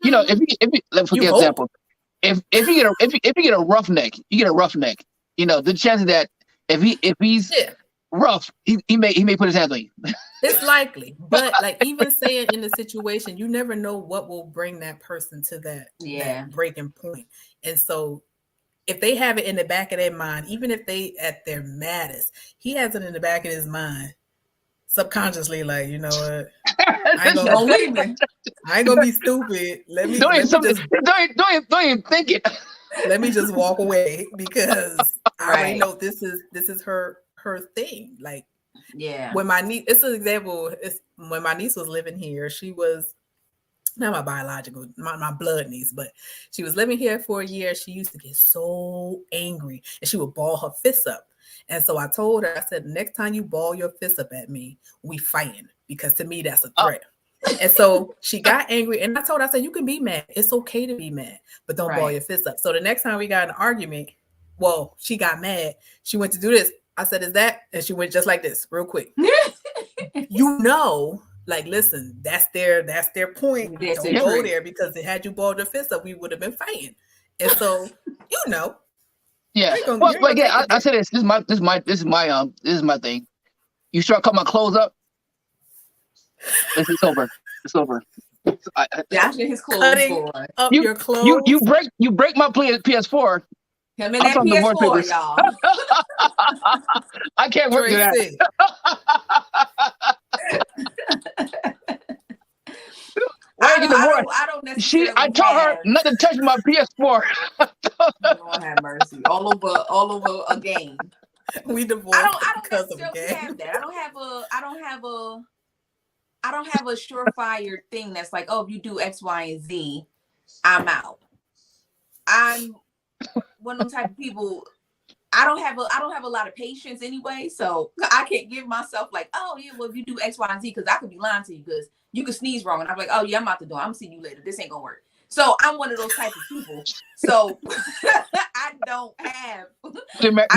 if you let's for example, if you get a roughneck, the chances that if he's rough, he may put his hands on you. It's likely, but like even saying in the situation, you never know what will bring that person to that breaking point. And so if they have it in the back of their mind, even if they at their maddest, he has it in the back of his mind, subconsciously, like, you know what? I ain't gonna be stupid. Don't even think it. Let me just walk away, because I already know this is her thing. Like, when my niece, it's an example. It's when my niece was living here. She was not my biological, my blood niece, but she was living here for a year. She used to get so angry and she would ball her fists up. And so I told her, I said, next time you ball your fist up at me, we fighting, because to me, that's a threat. And so she got angry, and I told her, I said, you can be mad. It's okay to be mad, but don't ball your fist up. So the next time we got in an argument, she got mad. She went to do this. I said, is that? And she went just like this real quick. Like, listen, that's their point. Don't go there, because had you balled your fist up, we would have been fighting. And so, yeah. I said this. This is my thing. You start cutting my clothes up, it's over. It's over. Dashing his clothes. Your clothes. You break my PS4. Him and I that saw divorce PS4, papers. y'all. I can't work with that. Tracy, Why you get divorced? I don't necessarily I told her have. not to touch my PS4. Lord have mercy. All over a game. we divorced I don't because of necessarily game. have that. I don't have a surefire thing that's like, oh, if you do X, Y, and Z, I'm out. I'm one of those type of people. I don't have a lot of patience anyway, so I can't give myself like, oh yeah, well if you do X, Y, and Z, because I could be lying to you because you could sneeze wrong and I'm like, oh yeah, I'm out the door. I'm gonna see you later. This ain't gonna work. So I'm one of those type of people. So I don't have. I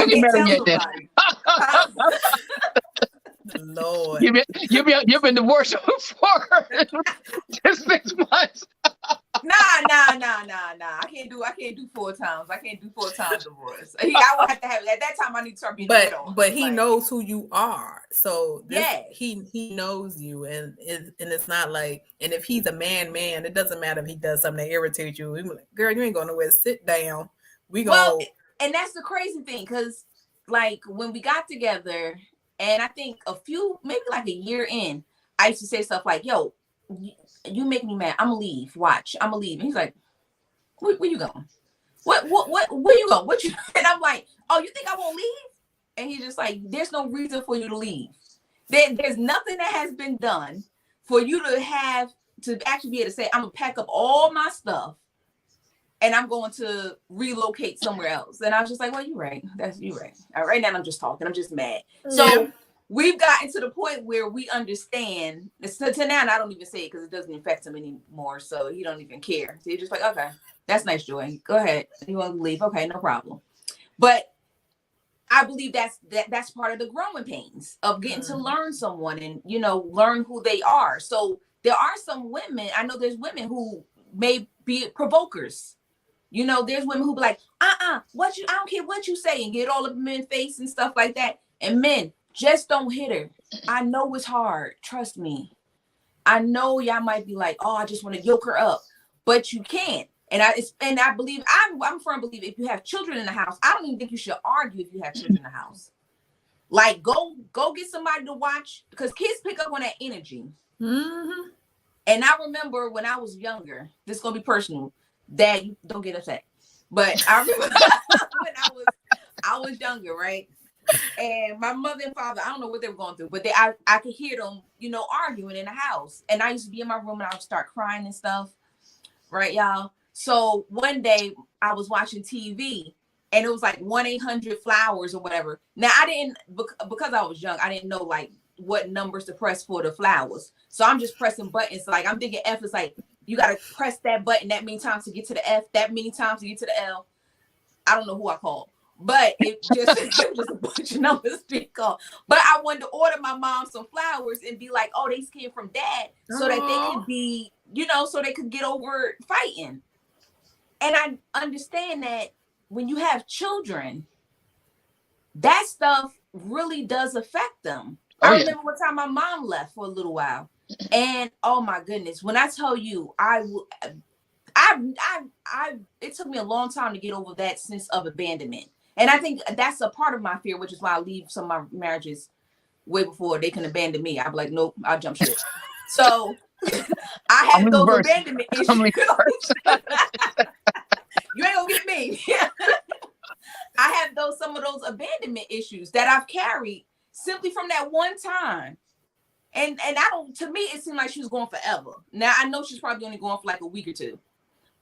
can't tell somebody. Lord, You've been divorced for just 6 months. Nah. I can't do 4 times. I can't do 4 times divorce. I will have to have at that time. I need to start being. but he knows who you are, so yeah, he knows you, and it's not like, and if he's a man, it doesn't matter if he does something that irritates you. Like, girl, you ain't going nowhere. Sit down. And that's the crazy thing, because like when we got together, and I think maybe like a year in, I used to say stuff like, "Yo, you make me mad. I'm gonna leave. Watch, I'm gonna leave." And he's like, where you going? What, where you going? What you? And I'm like, oh, you think I won't leave? And he's just like, there's no reason for you to leave. There's nothing that has been done for you to have to actually be able to say, I'm gonna pack up all my stuff and I'm going to relocate somewhere else. And I was just like, well, you're right. You're right. Right now I'm just talking. I'm just mad. So we've gotten to the point where we understand. To now, and I don't even say it because it doesn't affect him anymore. So he don't even care. So he's just like, okay, that's nice, Joy. Go ahead. You want to leave? Okay, no problem. But I believe that's part of the growing pains of getting to learn someone and, learn who they are. So there are some women, I know there's women who may be provokers. There's women who be like, I don't care what you say, and get all of men's face and stuff like that. And men, just don't hit her. I know it's hard. Trust me. I know y'all might be like, oh, I just want to yoke her up, but you can't. And I believe I'm a firm believer. If you have children in the house, I don't even think you should argue if you have children in the house. Like go get somebody to watch, because kids pick up on that energy. Mm-hmm. And I remember when I was younger, this is gonna be personal. Dad, don't get upset. But I remember when I was younger, right? And my mother and father, I don't know what they were going through, but I could hear them, arguing in the house. And I used to be in my room and I would start crying and stuff, right, y'all? So one day I was watching TV and it was like 1-800-Flowers or whatever. Now I didn't, because I was young, I didn't know like what numbers to press for the flowers. So I'm just pressing buttons. Like I'm thinking F is like, you got to press that button that many times to get to the F, that many times to get to the L. I don't know who I called, but it was just a bunch of numbers to call. But I wanted to order my mom some flowers and be like, oh, they came from Dad, so that they could be, so they could get over fighting. And I understand that when you have children, that stuff really does affect them. I remember one time my mom left for a little while, and oh my goodness, when I tell you, it took me a long time to get over that sense of abandonment. And I think that's a part of my fear, which is why I leave some of my marriages way before they can abandon me. I'd be like, nope, I'll jump ship. So I have those abandonment issues. You ain't gonna get me. I have some of those abandonment issues that I've carried simply from that one time. And to me, it seemed like she was going forever. Now I know she's probably only going for like a week or two.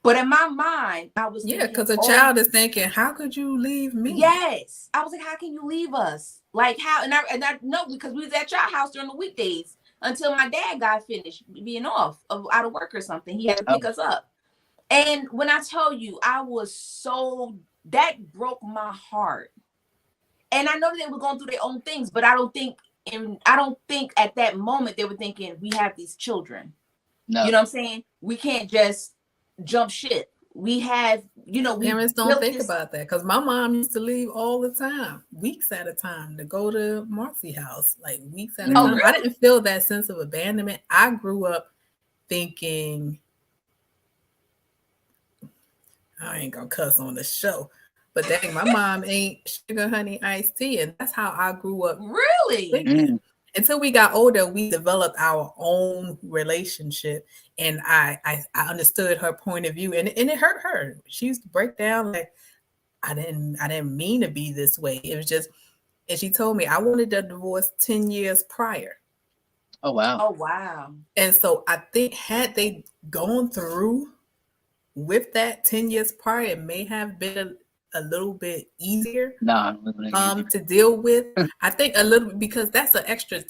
But in my mind, I was thinking, because a child is thinking, how could you leave me? Yes. I was like, how can you leave us? Like how? And I know, because we was at your house during the weekdays until my dad got finished being out of work or something. He had to pick us up. And when I tell you, that broke my heart. And I know that they were going through their own things, but I don't think at that moment they were thinking, we have these children. No. You know what I'm saying? We can't just jump ship. We have, parents don't think about that, because my mom used to leave all the time, weeks at a time, to go to Marcy house, like weeks at a time. Really? I didn't feel that sense of abandonment. I grew up thinking, I ain't gonna cuss on the show, But dang, my mom ain't sugar honey iced tea, and that's how I grew up. Really? Mm. Until we got older, we developed our own relationship, and I understood her point of view, and it hurt her. She used to break down like, I didn't mean to be this way. It was just, and she told me I wanted a divorce 10 years prior. Oh wow. Oh wow. And so I think had they gone through with that 10 years prior, it may have been a little bit easier to deal with. I think a little bit, because that's an extra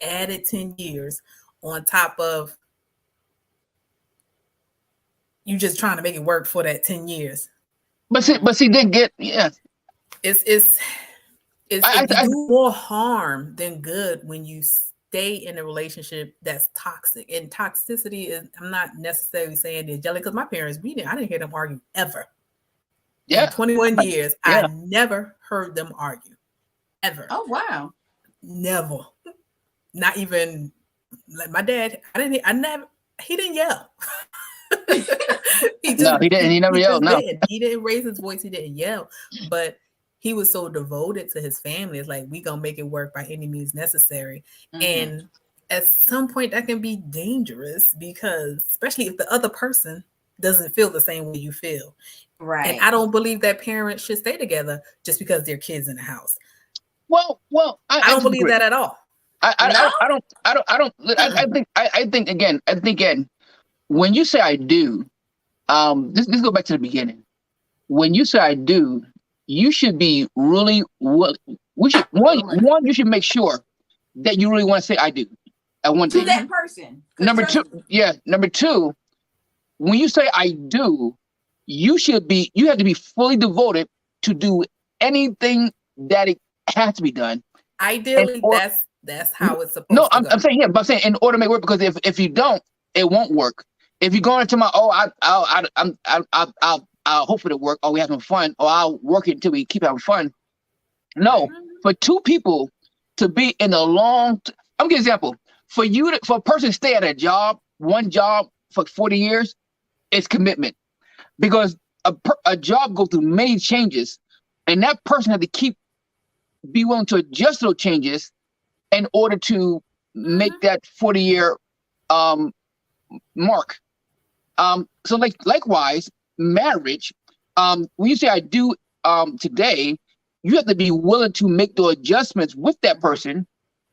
added 10 years on top of you just trying to make it work for that 10 years. But see, they get It's you do more harm than good when you stay in a relationship that's toxic. And toxicity is, I'm not necessarily saying they're jealous, because my parents, I didn't hear them argue ever. Yeah. In 21 years, Yeah. I never heard them argue. Ever. Oh wow. Never. Not even like my dad. He didn't yell. He didn't. He never yelled. No. He didn't raise his voice. He didn't yell. But he was so devoted to his family. It's like, we gonna make it work by any means necessary. Mhm. And at some point that can be dangerous, because especially if the other person doesn't feel the same way you feel. Right. And I don't believe that parents should stay together just because they're kids in the house. Well, I don't believe that at all. I think again, when you say I do, this go back to the beginning. When you say I do, you should be really you should make sure that you really want to say I do. At one to thing. that person. Number two, when you say I do, you have to be fully devoted to do anything that it has to be done. Ideally, that's how it's supposed to go. I'm saying here, but I'm saying in order to make it work, because if you don't, it won't work. If you go into I'll hope for it to work, or we have some fun, or I'll work it until we keep having fun. No, for two people to be in a I'm gonna give an example. For a person to stay at one job for 40 years, it's commitment, because a job goes through many changes, and that person had to be willing to adjust those changes in order to make that 40-year mark. So likewise, marriage, when you say I do today, you have to be willing to make the adjustments with that person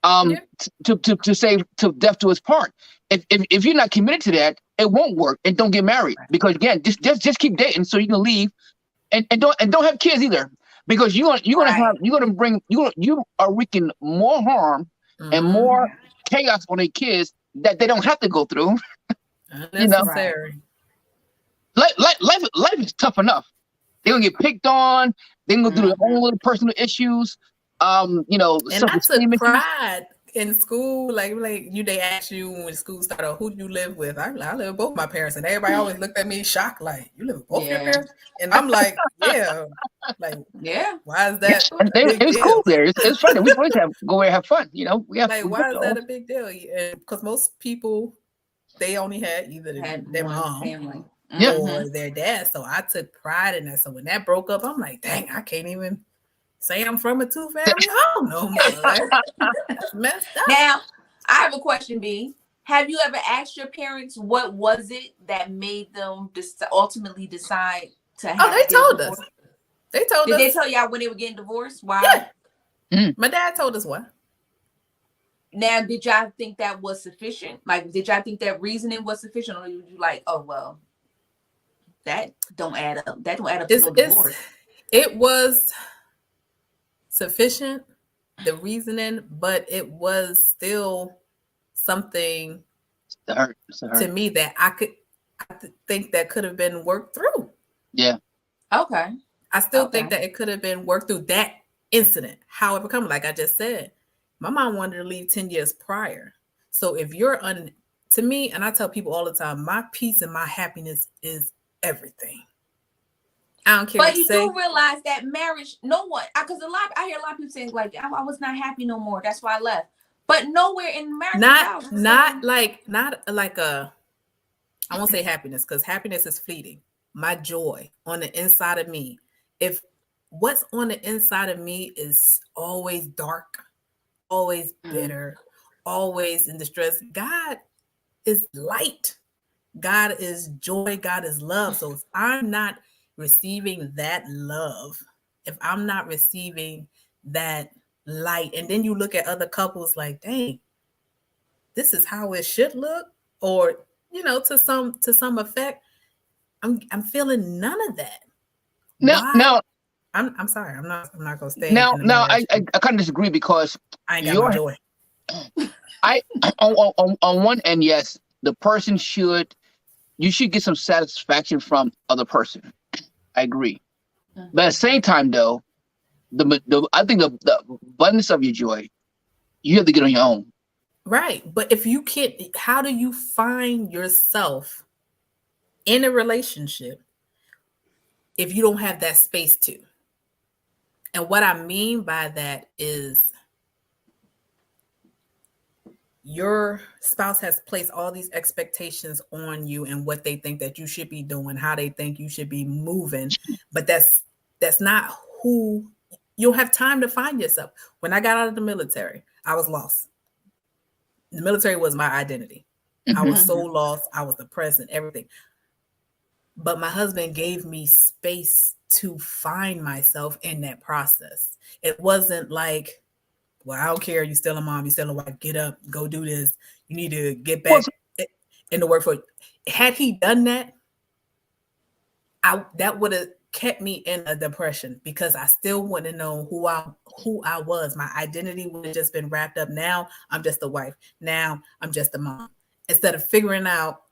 to say to death to his part. If you're not committed to that, it won't work. And don't get married, because again, just keep dating so you can leave, and don't have kids either, because you are wreaking more harm and more chaos on their kids that they don't have to go through. Unnecessary. Life is tough enough. They're gonna get picked on. They're gonna go through their own little personal issues. And I took pride in school. Like they ask you when school started, who do you live with? I live with both my parents, and everybody always looked at me shocked, like, you live with both your parents? And I'm like, yeah, like, yeah. Why is that? It was cool there. It's funny. We always go there and have fun. We have. Like, why is that a big deal? Because most people, they only had either their mom family. Or their dad. So I took pride in that. So when that broke up, I'm like, dang, I can't even say I'm from a two-family home no more. That's messed up. Now, I have a question, B. Have you ever asked your parents what was it that made them ultimately decide to have they told us. They told us. Did they tell y'all when they were getting divorced? Why? Yeah. My dad told us what. Now, did y'all think that was sufficient? Like, did y'all think that reasoning was sufficient? Or were you like, oh, well, that don't add up. That don't add up to no divorce. It was sufficient, the reasoning, but it was still something to me that I think that could have been worked through. Yeah. Okay. I still think that it could have been worked through, that incident. However, like I just said, my mom wanted to leave 10 years prior. So if you're to me, and I tell people all the time, my peace and my happiness is everything. I don't care. But you do realize that marriage, because I hear a lot of people saying like, I was not happy no more. That's why I left. But nowhere in marriage. Not like a, I won't say happiness, because happiness is fleeting. My joy on the inside of me if what's on the inside of me is always dark, always bitter, always in distress, God is light. God is joy. God is love. So if I'm not receiving that love, if I'm not receiving that light, and then you look at other couples like, dang, this is how it should look, or to some effect, I'm feeling none of that. Now, I'm sorry, I'm not gonna stay. Now, I kind of disagree because I ain't got no joy. On one end, yes, the person you should get some satisfaction from other person. I agree, but at the same time, though, I think the abundance of your joy, you have to get on your own. Right, but if you can't, how do you find yourself in a relationship if you don't have that space to? And what I mean by that is your spouse has placed all these expectations on you and what they think that you should be doing, how they think you should be moving, but that's not who. You don't have time to find yourself. When I got out of the military, I was lost. The military was my identity. I was so lost. I was depressed and everything. But my husband gave me space to find myself in that process. It wasn't like, well, I don't care. You're still a mom. You're still a wife. Get up. Go do this. You need to get back in the workforce. Had he done that, that would have kept me in a depression because I still wouldn't know who I was. My identity would have just been wrapped up. Now I'm just a wife. Now I'm just a mom. Instead of figuring out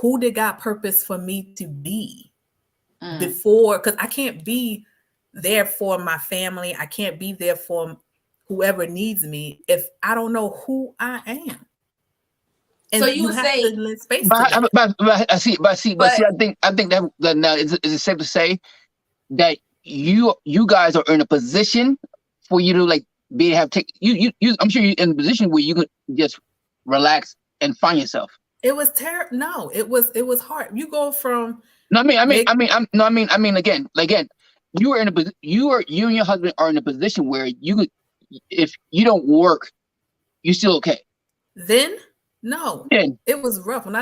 who did God purpose for me to be before, because I can't be there for my family. I can't be there for whoever needs me if I don't know who I am. And so you would say, I think that now is it safe to say that you guys are in a position for you to I'm sure you're in a position where you can just relax and find yourself. It was terrible. No, it was hard. You go from again, you and your husband are in a position where you could, if you don't work, you're still okay. Then no, it was rough. When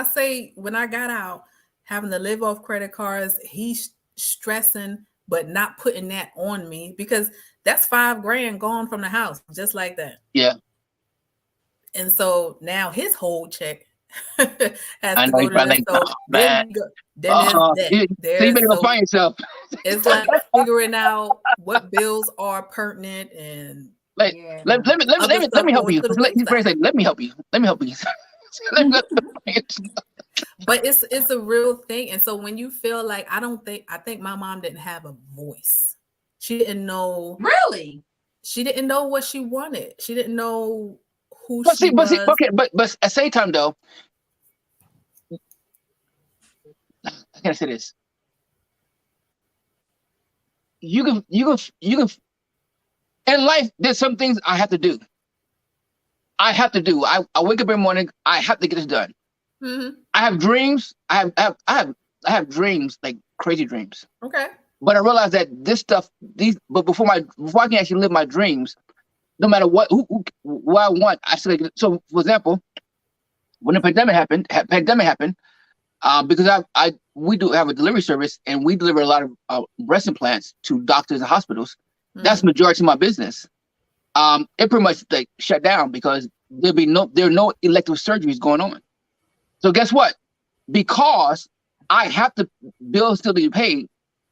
I got out, having to live off credit cards, he's stressing, but not putting that on me because that's $5,000 gone from the house just like that. Yeah. And so now his whole check has to go to that. So then you better go find yourself. It's like figuring out what bills are pertinent and let me help you. Let me help you. But it's a real thing. And so when you feel like I think my mom didn't have a voice. She didn't know. Really? She didn't know what she wanted. She didn't know who she was. But at the same time though, I gotta say this. You can in life, there's some things I have to do. I wake up every morning. I have to get this done. Mm-hmm. I have dreams. I have dreams, like crazy dreams. Okay. But I realize that this stuff, but before I can actually live my dreams, no matter what I want, I still get it. So, for example, when the pandemic happened, because we do have a delivery service and we deliver a lot of breast implants to doctors and hospitals. That's the majority of my business. It pretty much shut down because there are no elective surgeries going on. So guess what? Because I have to bills still to be paid,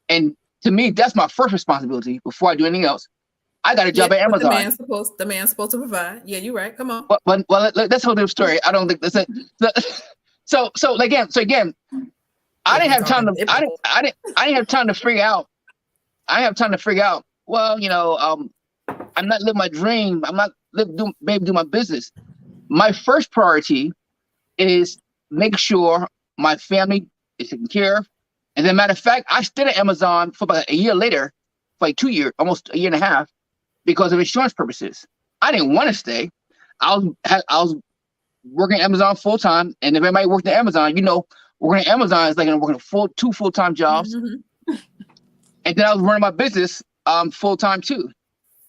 and to me that's my first responsibility before I do anything else. I got a job at Amazon. The man's supposed to provide. Yeah, you're right. Come on. Well, that's a whole different story. I don't think that's it. So again, I didn't have time to. I didn't have time to figure out. Well, I'm not living my dream. I'm not do my business. My first priority is make sure my family is taken care of. And then, matter of fact, I stayed at Amazon for about a year later, for like 2 years, almost a year and a half, because of insurance purposes. I didn't want to stay. I was working at Amazon full time, and if everybody worked at Amazon, working at Amazon is like working two full-time jobs. Mm-hmm. and then I was running my business full time too.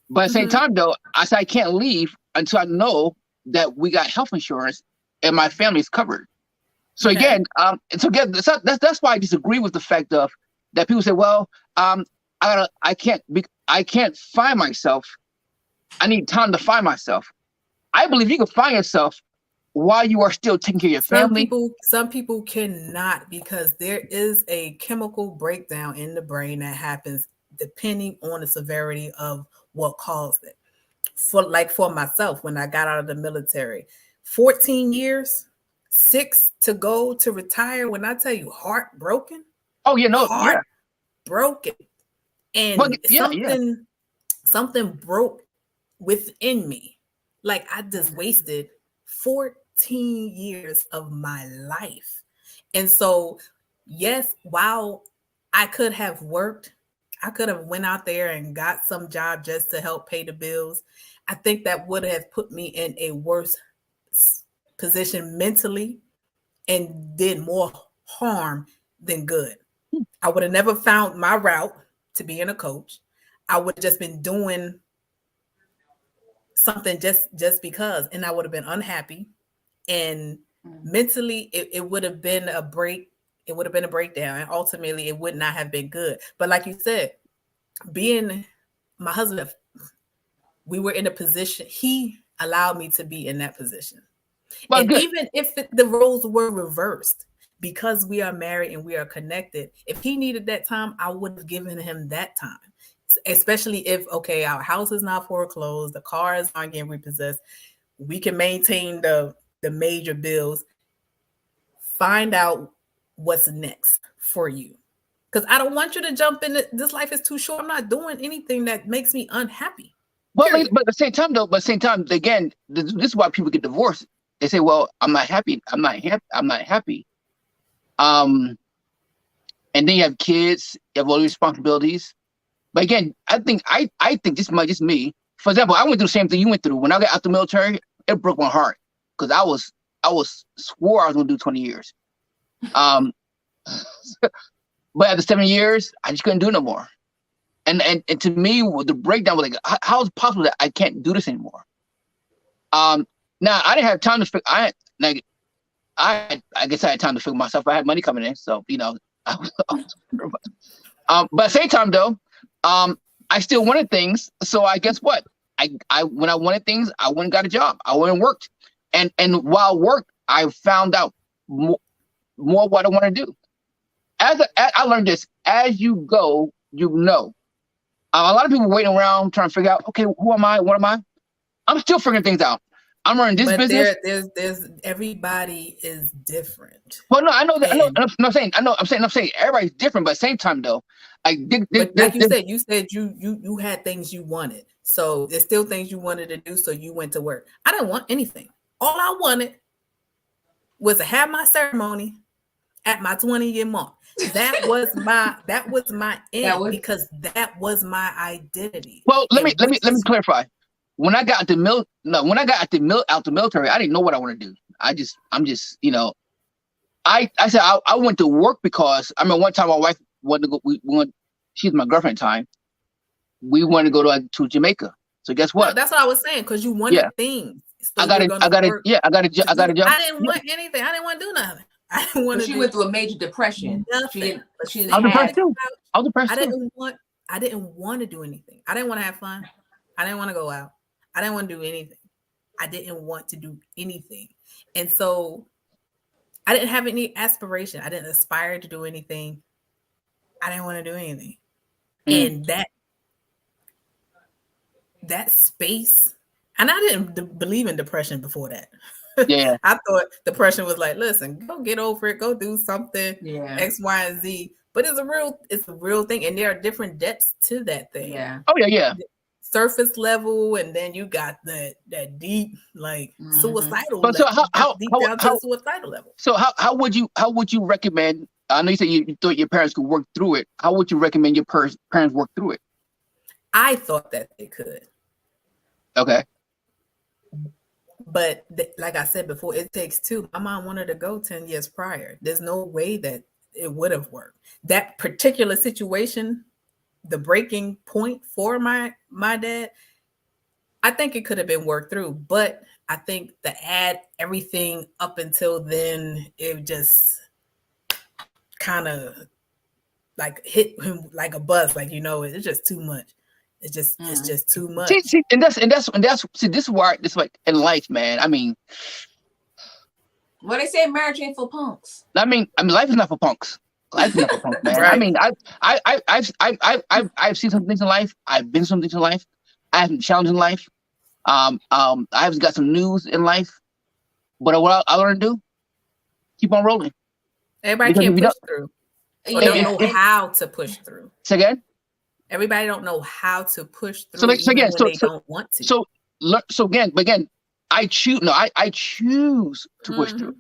But at the same time, though, I said I can't leave until I know that we got health insurance and my family's covered. So again, that's why I disagree with the fact of that people say, well, I can't find myself. I need time to find myself. I believe you can find yourself while you are still taking care of your family. Some people cannot, because there is a chemical breakdown in the brain that happens depending on the severity of what caused it. For myself, when I got out of the military, 14 years, 6 to go to retire. When I tell you heartbroken. Oh, you know, broken. And something broke within me. Like I just wasted 14 years of my life. And so, yes, while I could have worked, I could have went out there and got some job just to help pay the bills. I think that would have put me in a worse position mentally and did more harm than good. I would have never found my route to being a coach. I would have just been doing something just because, and I would have been unhappy. And mentally, it would have been a break. It would have been a breakdown. And ultimately, it would not have been good. But like you said, being my husband, we were in a position, he allowed me to be in that position. Well, and good. Even if the roles were reversed, because we are married and we are connected, if he needed that time, I would have given him that time. Especially if, okay, our house is not foreclosed, the cars aren't getting repossessed, we can maintain the major bills. Find out what's next for you. Because I don't want you to jump in. This life is too short. I'm not doing anything that makes me unhappy. But at the same time, though, again, this is why people get divorced. They say, well, I'm not happy. I'm not happy. And then you have kids, you have all the responsibilities. But again, I think this might just me. For example, I went through the same thing you went through. When I got out the military, it broke my heart because I swore I was gonna do 20 years. But after 7 years, I just couldn't do no more. And to me, the breakdown was like, how is it possible that I can't do this anymore? Now I didn't have time to figure. I guess I had time to figure myself. I had money coming in, so you know. But at the same time, though, I still wanted things. So I guess what? I when I wanted things, I went and got a job. I went and worked, and while I worked, I found out more what I want to do. As I learned this, as you go, you know. A lot of people waiting around trying to figure out, okay, who am I? What am I? I'm still figuring things out. I'm running this business. There's everybody is different. Well, no, I know that. I'm saying everybody's different, but at the same time, though, like you said you had things you wanted. So there's still things you wanted to do. So you went to work. I didn't want anything. All I wanted was to have my ceremony at my 20-year mark. That was my end, because that was my identity. Well, let me clarify. When I got out the military, I didn't know what I want to do. I'm just, you know, I said I went to work because I mean, one time my wife wanted to go. She's my girlfriend at the time. We wanted to go to Jamaica. So guess what? No, that's what I was saying, because you wanted things. So I got a job. I didn't want anything. I didn't want to do nothing. I didn't want to. She went through a major depression. Nothing. I was depressed too. I didn't want to do anything. I didn't want to have fun. I didn't want to go out. I didn't want to do anything. I didn't want to do anything. And so I didn't have any aspiration. I didn't aspire to do anything. I didn't want to do anything. And that space, and I didn't believe in depression before that. Yeah. I thought depression was like, listen, go get over it, go do something, X, Y, and Z. But it's a real thing. And there are different depths to that thing. Yeah. Oh, yeah. Surface level, and then you got that deep, like suicidal. But level. So how suicidal level. So how would you recommend? I know you said you thought your parents could work through it. How would you recommend your parents work through it? I thought that they could. Okay. But like I said before, it takes two. My mom wanted to go 10 years prior. There's no way that it would have worked. That particular situation the breaking point for my dad, I think it could have been worked through, but I think the add everything up until then, it just kind of like hit him like a buzz, like, it's just too much. It's just too much. See, and that's see, this is why this like in life, man. I mean, well, they say marriage ain't for punks. I mean, life is not for punks. Life is not for punks, man. Right. I mean, I've seen some things in life. I've been some things in life. I have some challenges in life. I've got some news in life. But what I learned to do, keep on rolling. Everybody Because can't if you push through. Or Yeah. don't know how to push through. Say again. Everybody don't know how to push through. So again, when they don't want to. So again, I choose. No, I choose to push through.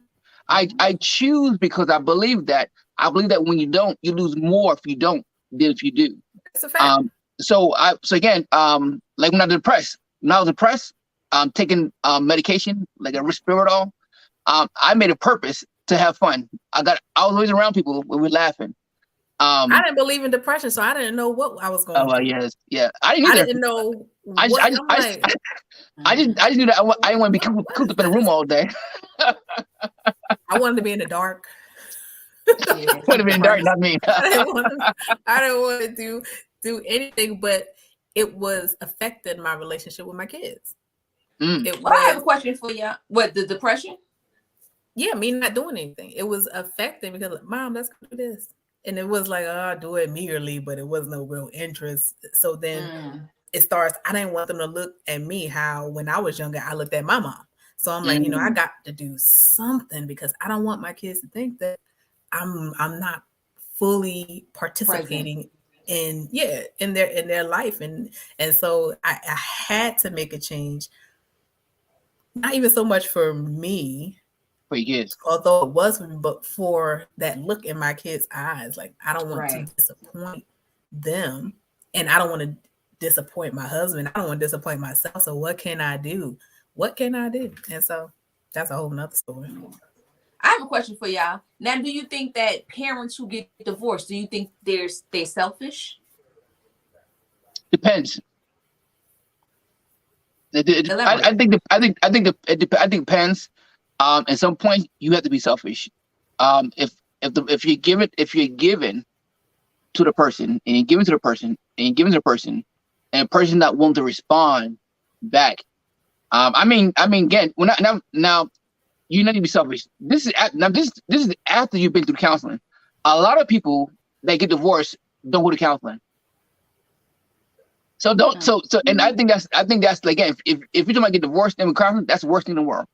I choose because I believe that when you don't, you lose more if you don't than if you do. That's a fact. So again, like when I was depressed, medication like a Risperdal. I made a purpose to have fun. I was always around people when we're laughing. I didn't believe in depression, so I didn't know what I was going. Oh, yes, yeah. I didn't know. I just knew that I didn't want to be cooped up in a room all day. I wanted to be in the dark. Would have been dark, not me. I didn't want to do anything, but it was affecting my relationship with my kids. Well, I have a question for you. What, the depression? Yeah, me not doing anything. It was affecting because, Mom, let's go do this. And it was like, I'll do it meagerly, but it was no real interest. So then it starts, I didn't want them to look at me how when I was younger, I looked at my mom. So I'm like, I got to do something because I don't want my kids to think that I'm not fully participating in their life. And so I had to make a change. Not even so much for me, for your kids, although it was for me, but for that look in my kids' eyes. Like, I don't want to disappoint them, and I don't want to disappoint my husband. I don't want to disappoint myself. So what can I do? And so that's a whole nother story. I have a question for y'all. Now, do you think that parents who get divorced, do you think they're selfish? Depends. I think it depends. At some point, you have to be selfish. If you're given to the person, and you're giving to the person, and you're giving to the person, and the person not willing to respond back. I mean, again, now you need to be selfish. This is after you've been through counseling. A lot of people that get divorced don't go to counseling. So and I think that's like, again, if you're talking about get divorced and with counseling, that's the worst thing in the world.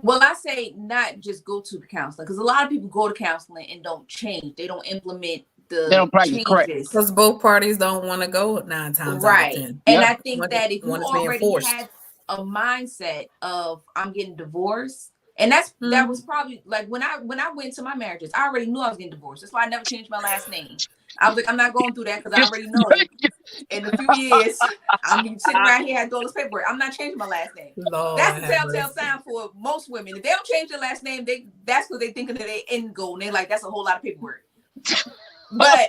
Well, I say not just go to the counseling, because a lot of people go to counseling and don't change. They don't implement they don't practice, correct? Because both parties don't want to go 9 times out of 10. And I think that if you already had a mindset of I'm getting divorced, and that was probably like when I went to my marriages, I already knew I was getting divorced. That's why I never changed my last name. I was like, I'm not going through that because I already know in a few years I'm sitting around here and doing this paperwork. I'm not changing my last name. Lord, that's the telltale sign for most women. If they don't change their last name, that's what they think of their end goal. And they're like, that's a whole lot of paperwork. But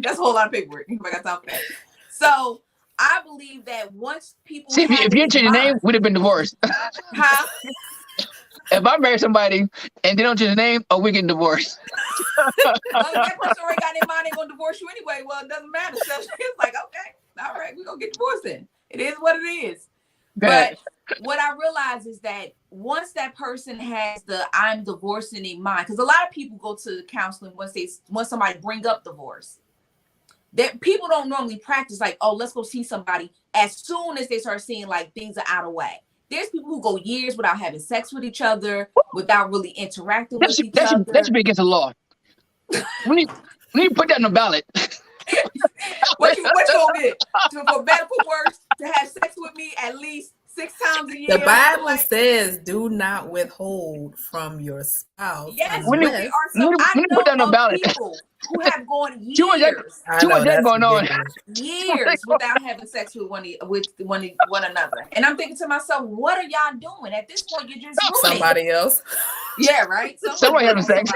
that's a whole lot of paperwork. I got time for that. So I believe that once people if you didn't change your name, we'd have been divorced. Huh? If I marry somebody and they don't change the name, we're getting divorced. Well, that person already got their mind, they're gonna divorce you anyway. Well, it doesn't matter. So it's like, okay, all right, we're gonna get divorced then. It is what it is. But what I realize is that once that person has the I'm divorcing in mind, because a lot of people go to counseling once somebody bring up divorce. That people don't normally practice like, oh, let's go see somebody as soon as they start seeing like things are out of whack. There's people who go years without having sex with each other, without really interacting with each other. That should be against the law. We need to put that in the ballot. What you want me to, for better for worse, to have sex with me at least 6 times a year? The Bible says, "Do not withhold from your spouse." Yes, we need to put that in the ballot. People who have gone years, too much that going on. Years without having sex with one another, and I'm thinking to myself, what are y'all doing? At this point, you're just ruining somebody else. Yeah, right. Somebody having sex.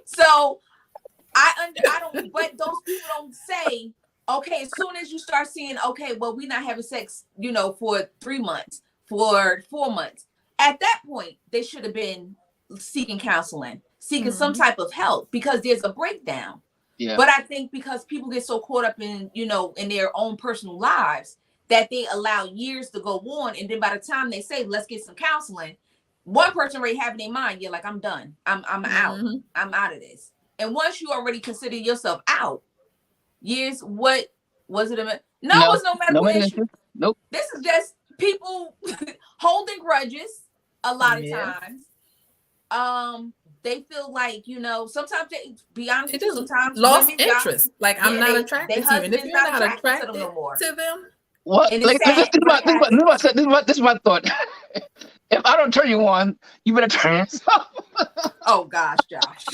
So I don't, but those people don't say, okay, as soon as you start seeing, okay, well, we're not having sex, for 3 months, for 4 months. At that point, they should have been seeking counseling, seeking some type of help, because there's a breakdown. Yeah. But I think because people get so caught up in, in their own personal lives, that they allow years to go on. And then by the time they say, let's get some counseling, one person already have in their mind, you're like, I'm done. I'm out. I'm out of this. And once you already consider yourself out, years, what was it? No, it's no medical issue. Nope. This is just people holding grudges a lot of times. They feel like, sometimes they be honest, it just sometimes lost interest. Like, I'm not attracted to you. And if you're not attracted to them, what? Like, this is my thought. If I don't turn you on, you better turn yourself. Oh gosh, Josh.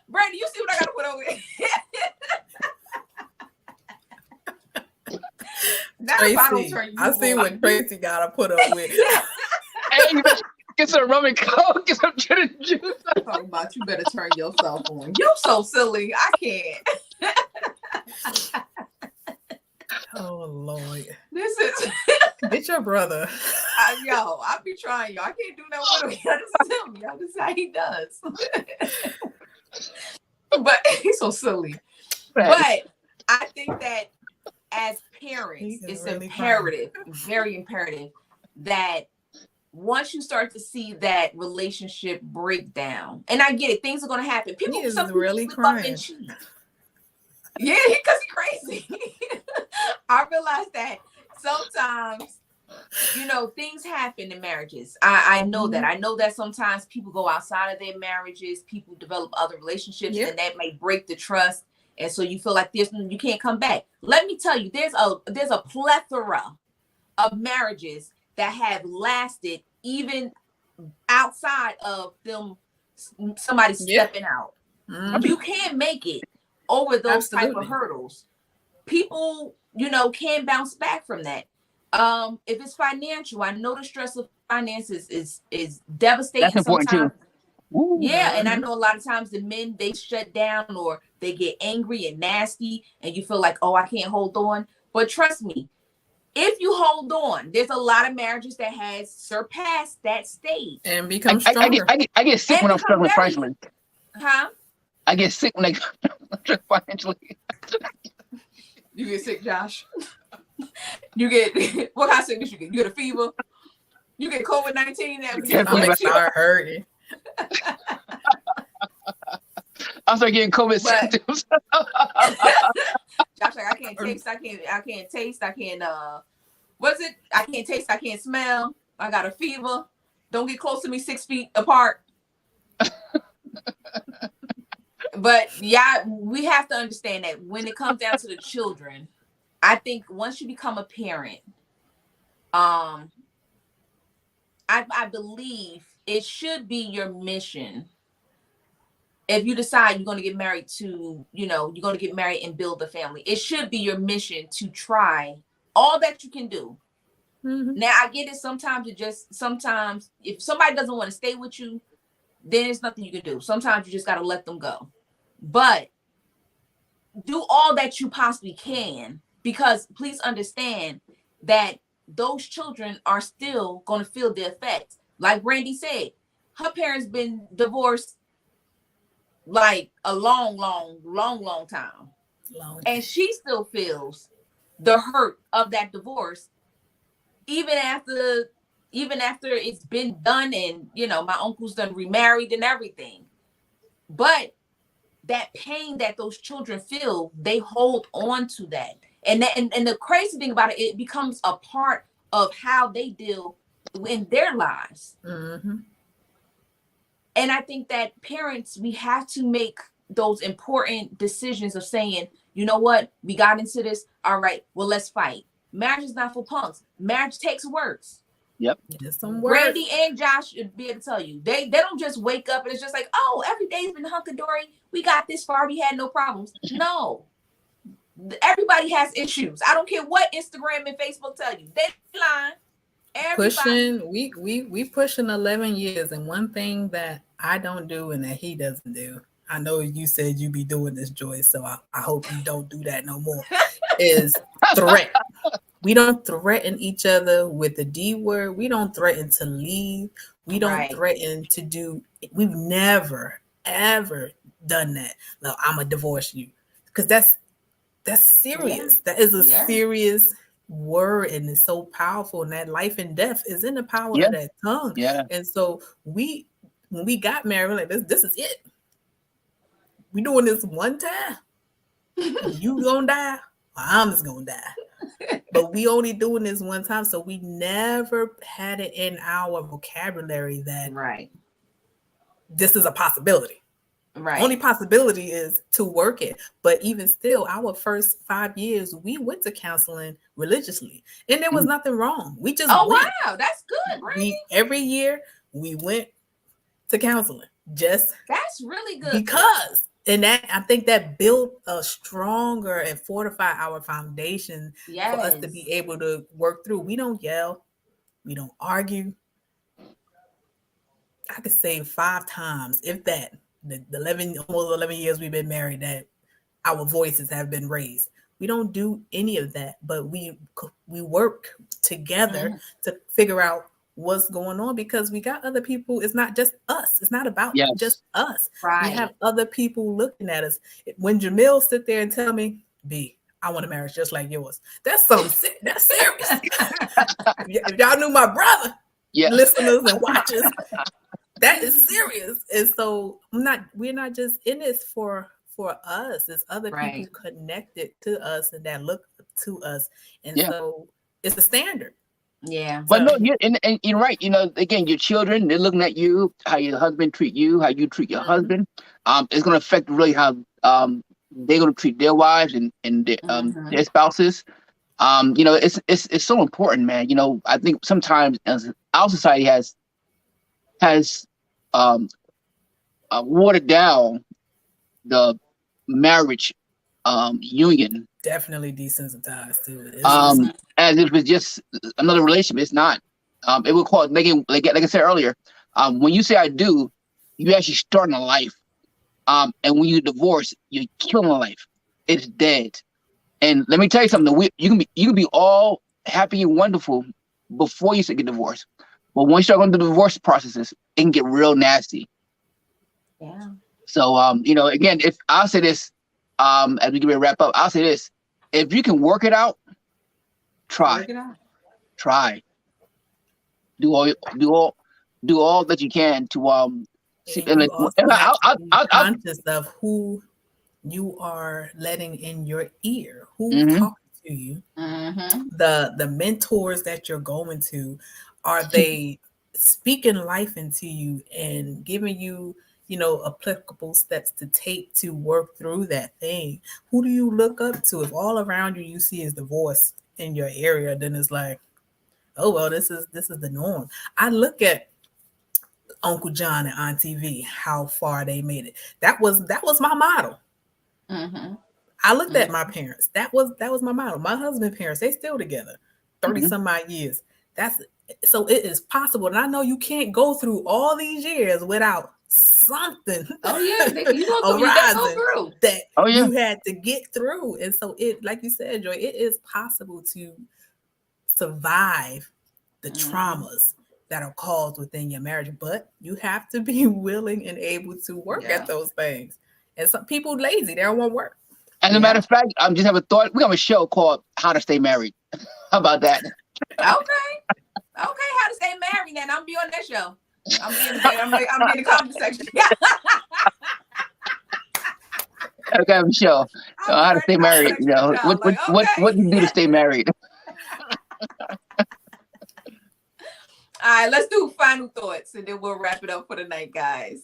Brandy, you see what I gotta put over here? Tracy, I see what Tracy gotta put up with. Hey, you better get some rum and coke, get some gin and juice. I'm talking about you better turn yourself on. You're so silly. I can't. Oh Lord. This is get your brother. I be trying, y'all. I can't do that with him. Y'all just tell me. Y'all just how he does. But he's so silly. Right. But I think that as parents, it's really imperative, very imperative, that once you start to see that relationship break down, and I get it, things are going to happen. People really crying. Yeah, because he's crazy. I realize that sometimes, things happen in marriages. I know that. I know that sometimes people go outside of their marriages, people develop other relationships, and that may break the trust. And so you feel like you can't come back. Let me tell you, there's a plethora of marriages that have lasted even outside of them, somebody stepping out. You can't make it over those type of hurdles. People, can bounce back from that. If it's financial, I know the stress of finances is devastating. That's important sometimes. Too. Ooh. Yeah, and I know a lot of times the men, they shut down or they get angry and nasty, and you feel like, oh, I can't hold on. But trust me, if you hold on, there's a lot of marriages that has surpassed that stage and become stronger. I get sick when I'm struggling financially. Huh? I get sick when I'm struggling financially. You get sick, Josh? You get what kind of sickness you get? You get a fever? You get COVID-19? That start hurting. I start getting COVID symptoms. Josh, like, I can't taste. I can't. What's it? I can't taste. I can't smell. I got a fever. Don't get close to me 6 feet apart. But yeah, we have to understand that when it comes down to the children, I think once you become a parent, I believe it should be your mission. If you decide you're going to get married you're going to get married and build a family, it should be your mission to try all that you can do. Now, I get it. Sometimes if somebody doesn't want to stay with you, then there's nothing you can do. Sometimes you just got to let them go. But do all that you possibly can, because please understand that those children are still going to feel the effects. Like Brandy said, her parents been divorced like a long time. And she still feels the hurt of that divorce, even after it's been done, and my uncle's done remarried and everything. But that pain that those children feel, they hold on to that. And the crazy thing about it, it becomes a part of how they deal in their lives. And I think that parents, we have to make those important decisions of saying, you know what, we got into this. All right, well, let's fight. Marriage is not for punks. Marriage takes works. Yep. Brandy and Josh should be able to tell you. They don't just wake up and it's just like, oh, every day's been hunky-dory. We got this far. We had no problems. No. Everybody has issues. I don't care what Instagram and Facebook tell you. They lying. We pushing 11 years, and one thing that I don't do and that he doesn't do. I know you said you be doing this, Joyce, so I hope you don't do that no more. Is threat. We don't threaten each other with the D word. We don't threaten to leave. We don't Right. threaten to do. We've never ever done that. No, I'm gonna divorce you, because that's serious. That is a Yeah. serious word, and it's so powerful. And that life and death is in the power Yeah. of that tongue. Yeah. And so when we got married, we're like, this is it. We doing this one time. You gonna die, or I'm just gonna die. But we only doing this one time, so we never had it in our vocabulary that Right. this is a possibility. Right. Only possibility is to work it. But even still, our first 5 years, we went to counseling religiously, and there was nothing wrong. We just Oh went. wow, that's good, Randy. Every year we went to counseling just That's really good. because, and that I think that built a stronger and fortify our foundation for us to be able to work through. We don't yell, we don't argue. I could say 5 times, if that, the 11 almost 11 years we've been married, that our voices have been raised. We don't do any of that, but we work together to figure out what's going on, because we got other people. It's not just us. It's not about just us. Right. We have other people looking at us. When Jamil sit there and tell me, B, I want a marriage just like yours, that's something. That's serious. If y'all knew my brother, listeners and watchers, that is serious. And so we're not just in this for us. There's other people connected to us and that look to us. And so it's a standard. Yeah. But no, and you're right. You know, again, your children, they're looking at you, how your husband treat you, how you treat your husband. It's going to affect really how they're going to treat their wives and their spouses. You know, it's so important, man. You know, I think sometimes as our society has watered down the marriage union. Definitely desensitized to it. As if it's just another relationship. It's not. It would call it making, like I said earlier, when you say I do, you actually starting a life. And when you divorce, you're killing a life. It's dead. And let me tell you something. You can be all happy and wonderful before you get divorced. But once you start going through the divorce processes, it can get real nasty. Yeah. So you know, again, if I'll say this, as we get ready to wrap up, I'll say this: if you can work it out, try. Work it out. Try. Do all that you can to see. And I'll conscious of who you are letting in your ear, who talks to you, the mentors that you're going to. Are they speaking life into you and giving you, you know, applicable steps to take to work through that thing? Who do you look up to? If all around you see is divorce in your area, then it's like, oh well, this is the norm. I look at Uncle John and Auntie V, how far they made it. That was my model. I looked at my parents. That was my model. My husband's parents, they still together 30 some odd years. So it is possible. And I know you can't go through all these years without something. Oh yeah, you go through that you had to get through. And so it, like you said, Joy, it is possible to survive the traumas that are caused within your marriage, but you have to be willing and able to work at those things. And some people lazy, they don't want to work. As a matter of fact, I just have a thought. We have a show called How to Stay Married. How about that? Okay, how to stay married. Then I'll be on that show. I'm in the comment section. Okay, have a show. How to stay married. You know, what do you do to stay married? All right, let's do final thoughts and then we'll wrap it up for the night, guys.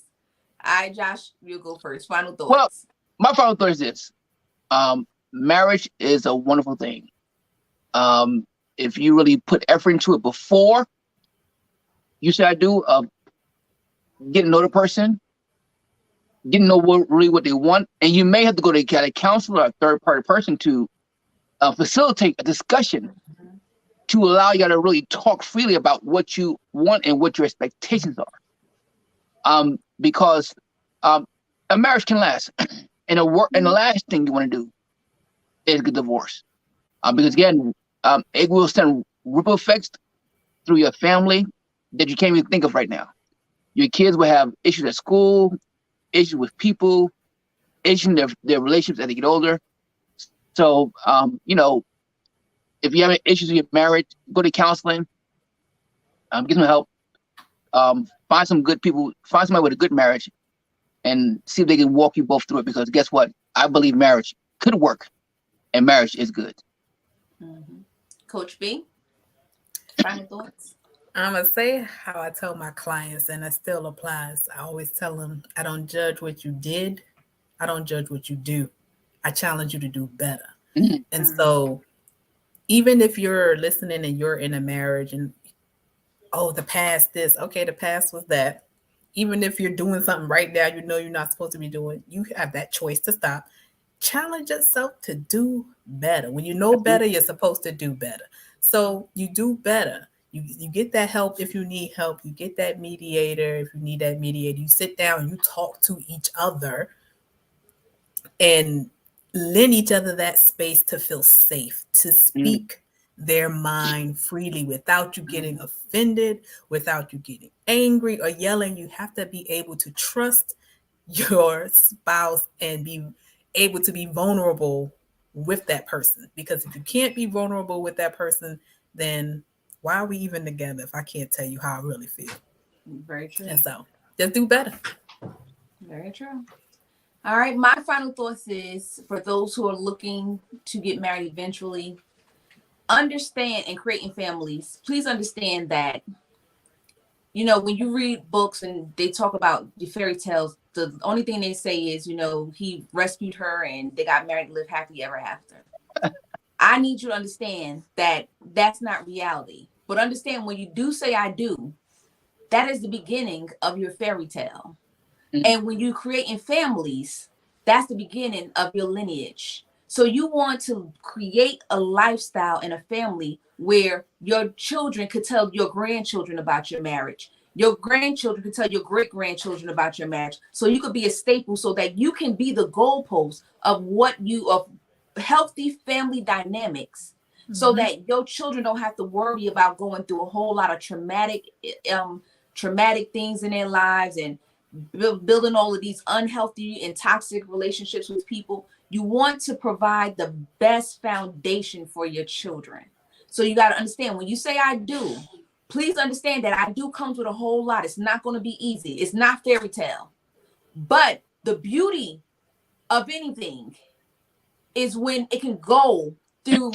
All right, Josh, you go first. Final thoughts. Well, my final thought is this. Marriage is a wonderful thing. If you really put effort into it before you say I do, get to know the person, get to know what they want, and you may have to go to a counselor or a third-party person to facilitate a discussion to allow you to really talk freely about what you want and what your expectations are. because a marriage can last, and the last thing you want to do is get divorced, because again, it will send ripple effects through your family that you can't even think of right now. Your kids will have issues at school, issues with people, issues in their relationships as they get older. So, if you have issues with your marriage, go to counseling, get some help, find some good people, find somebody with a good marriage, and see if they can walk you both through it. Because guess what? I believe marriage could work, and marriage is good. Mm-hmm. Coach B, final thoughts? I'm going to say how I tell my clients, and it still applies. I always tell them, I don't judge what you did. I don't judge what you do. I challenge you to do better. Mm-hmm. And so even if you're listening and you're in a marriage and, the past this, okay, the past was that. Even if you're doing something right now, you're not supposed to be doing, you have that choice to stop. Challenge yourself to do better. When you know better, you're supposed to do better. So you do better. You get that help if you need help. You get that mediator if you need that mediator. You sit down and you talk to each other and lend each other that space to feel safe, to speak their mind freely without you getting offended, without you getting angry or yelling. You have to be able to trust your spouse and be able to be vulnerable with that person. Because if you can't be vulnerable with that person, then why are we even together if I can't tell you how I really feel? Very true. And so just do better. Very true. All right. My final thoughts is for those who are looking to get married eventually, understand in creating families, please understand that, when you read books and they talk about the fairy tales, the only thing they say is, he rescued her and they got married and lived happily ever after. I need you to understand that that's not reality. But understand when you do say I do, that is the beginning of your fairy tale. Mm-hmm. And when you creating families, that's the beginning of your lineage. So you want to create a lifestyle and a family where your children could tell your grandchildren about your marriage. Your grandchildren could tell your great-grandchildren about your marriage. So you could be a staple so that you can be the goalpost of of healthy family dynamics, so that your children don't have to worry about going through a whole lot of traumatic things in their lives and building all of these unhealthy and toxic relationships with people. You want to provide the best foundation for your children. So you got to understand, when you say I do, please understand that I do comes with a whole lot. It's not going to be easy. It's not fairy tale. But the beauty of anything is when it can go through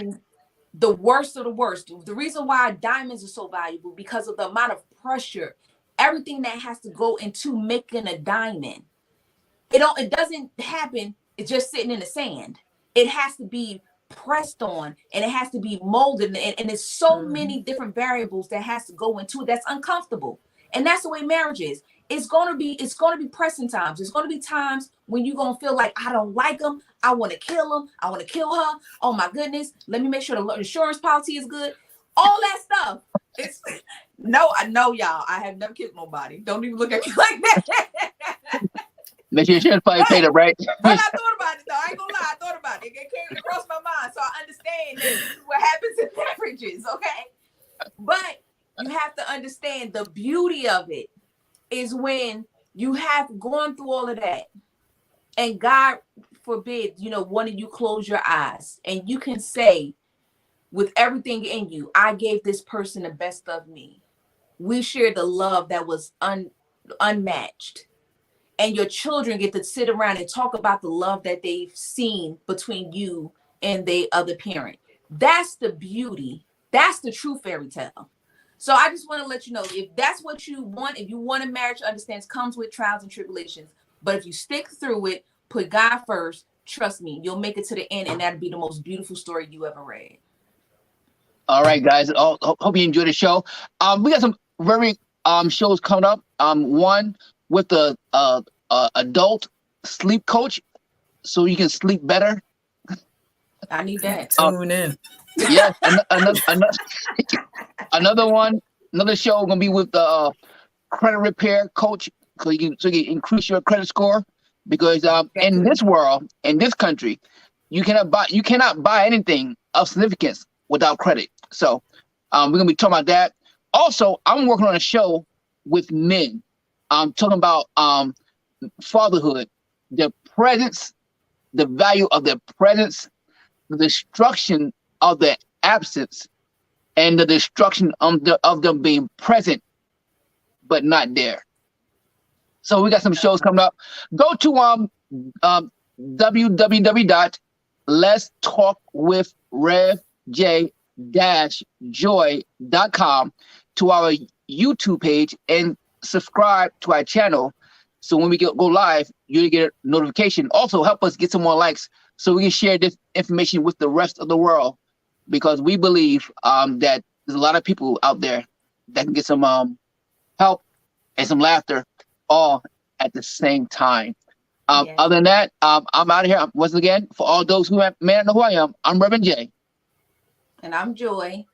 the worst of the worst. The reason why diamonds are so valuable, because of the amount of pressure, everything that has to go into making a diamond. It doesn't happen. It's just sitting in the sand. It has to be pressed on and it has to be molded. And there's so many different variables that has to go into it. That's uncomfortable. And that's the way marriage is. It's going to be pressing times. It's going to be times when you're going to feel like, I don't like him. I want to kill him. I want to kill her. Oh my goodness. Let me make sure the insurance policy is good. All that stuff. I know y'all. I have never killed nobody. Don't even look at me like that. Make sure your insurance probably paid up, right? But I thought about it though. I ain't gonna lie. I thought about it. It came across my mind. So I understand that this is what happens in marriages, okay? But you have to understand the beauty of it is when you have gone through all of that and God forbid, one of you close your eyes and you can say with everything in you, I gave this person the best of me. We shared the love that was unmatched. And your children get to sit around and talk about the love that they've seen between you and the other parent. That's the beauty. That's the true fairy tale. So I just want to let you know, if that's what you want, if you want a marriage, understands comes with trials and tribulations. But if you stick through it, put God first, trust me, you'll make it to the end. And that'll be the most beautiful story you ever read. All right, guys. Hope you enjoyed the show. We got some very shows coming up. One with the adult sleep coach, so you can sleep better. I need that. Tune in. Yeah, another show gonna be with the credit repair coach. so you can increase your credit score. Because in this world, in this country, you cannot buy anything of significance without credit. So we're gonna be talking about that. Also, I'm working on a show with men. I'm talking about fatherhood, their presence, the value of their presence, the destruction of their absence, and the destruction of them being present but not there. So we got some shows coming up. Go to www.letstalkwithrevj-joy.com to our YouTube page and subscribe to our channel. So when we go live, you'll get a notification. Also help us get some more likes so we can share this information with the rest of the world, because we believe that there's a lot of people out there that can get some help and some laughter all at the same time. Yes. Other than that, I'm out of here. Once again, for all those who may not know who I am, I'm Reverend J. And I'm Joy.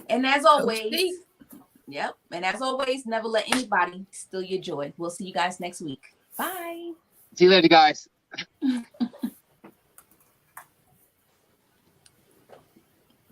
And as always, and as always, never let anybody steal your joy. We'll see you guys next week. Bye. See you later, guys.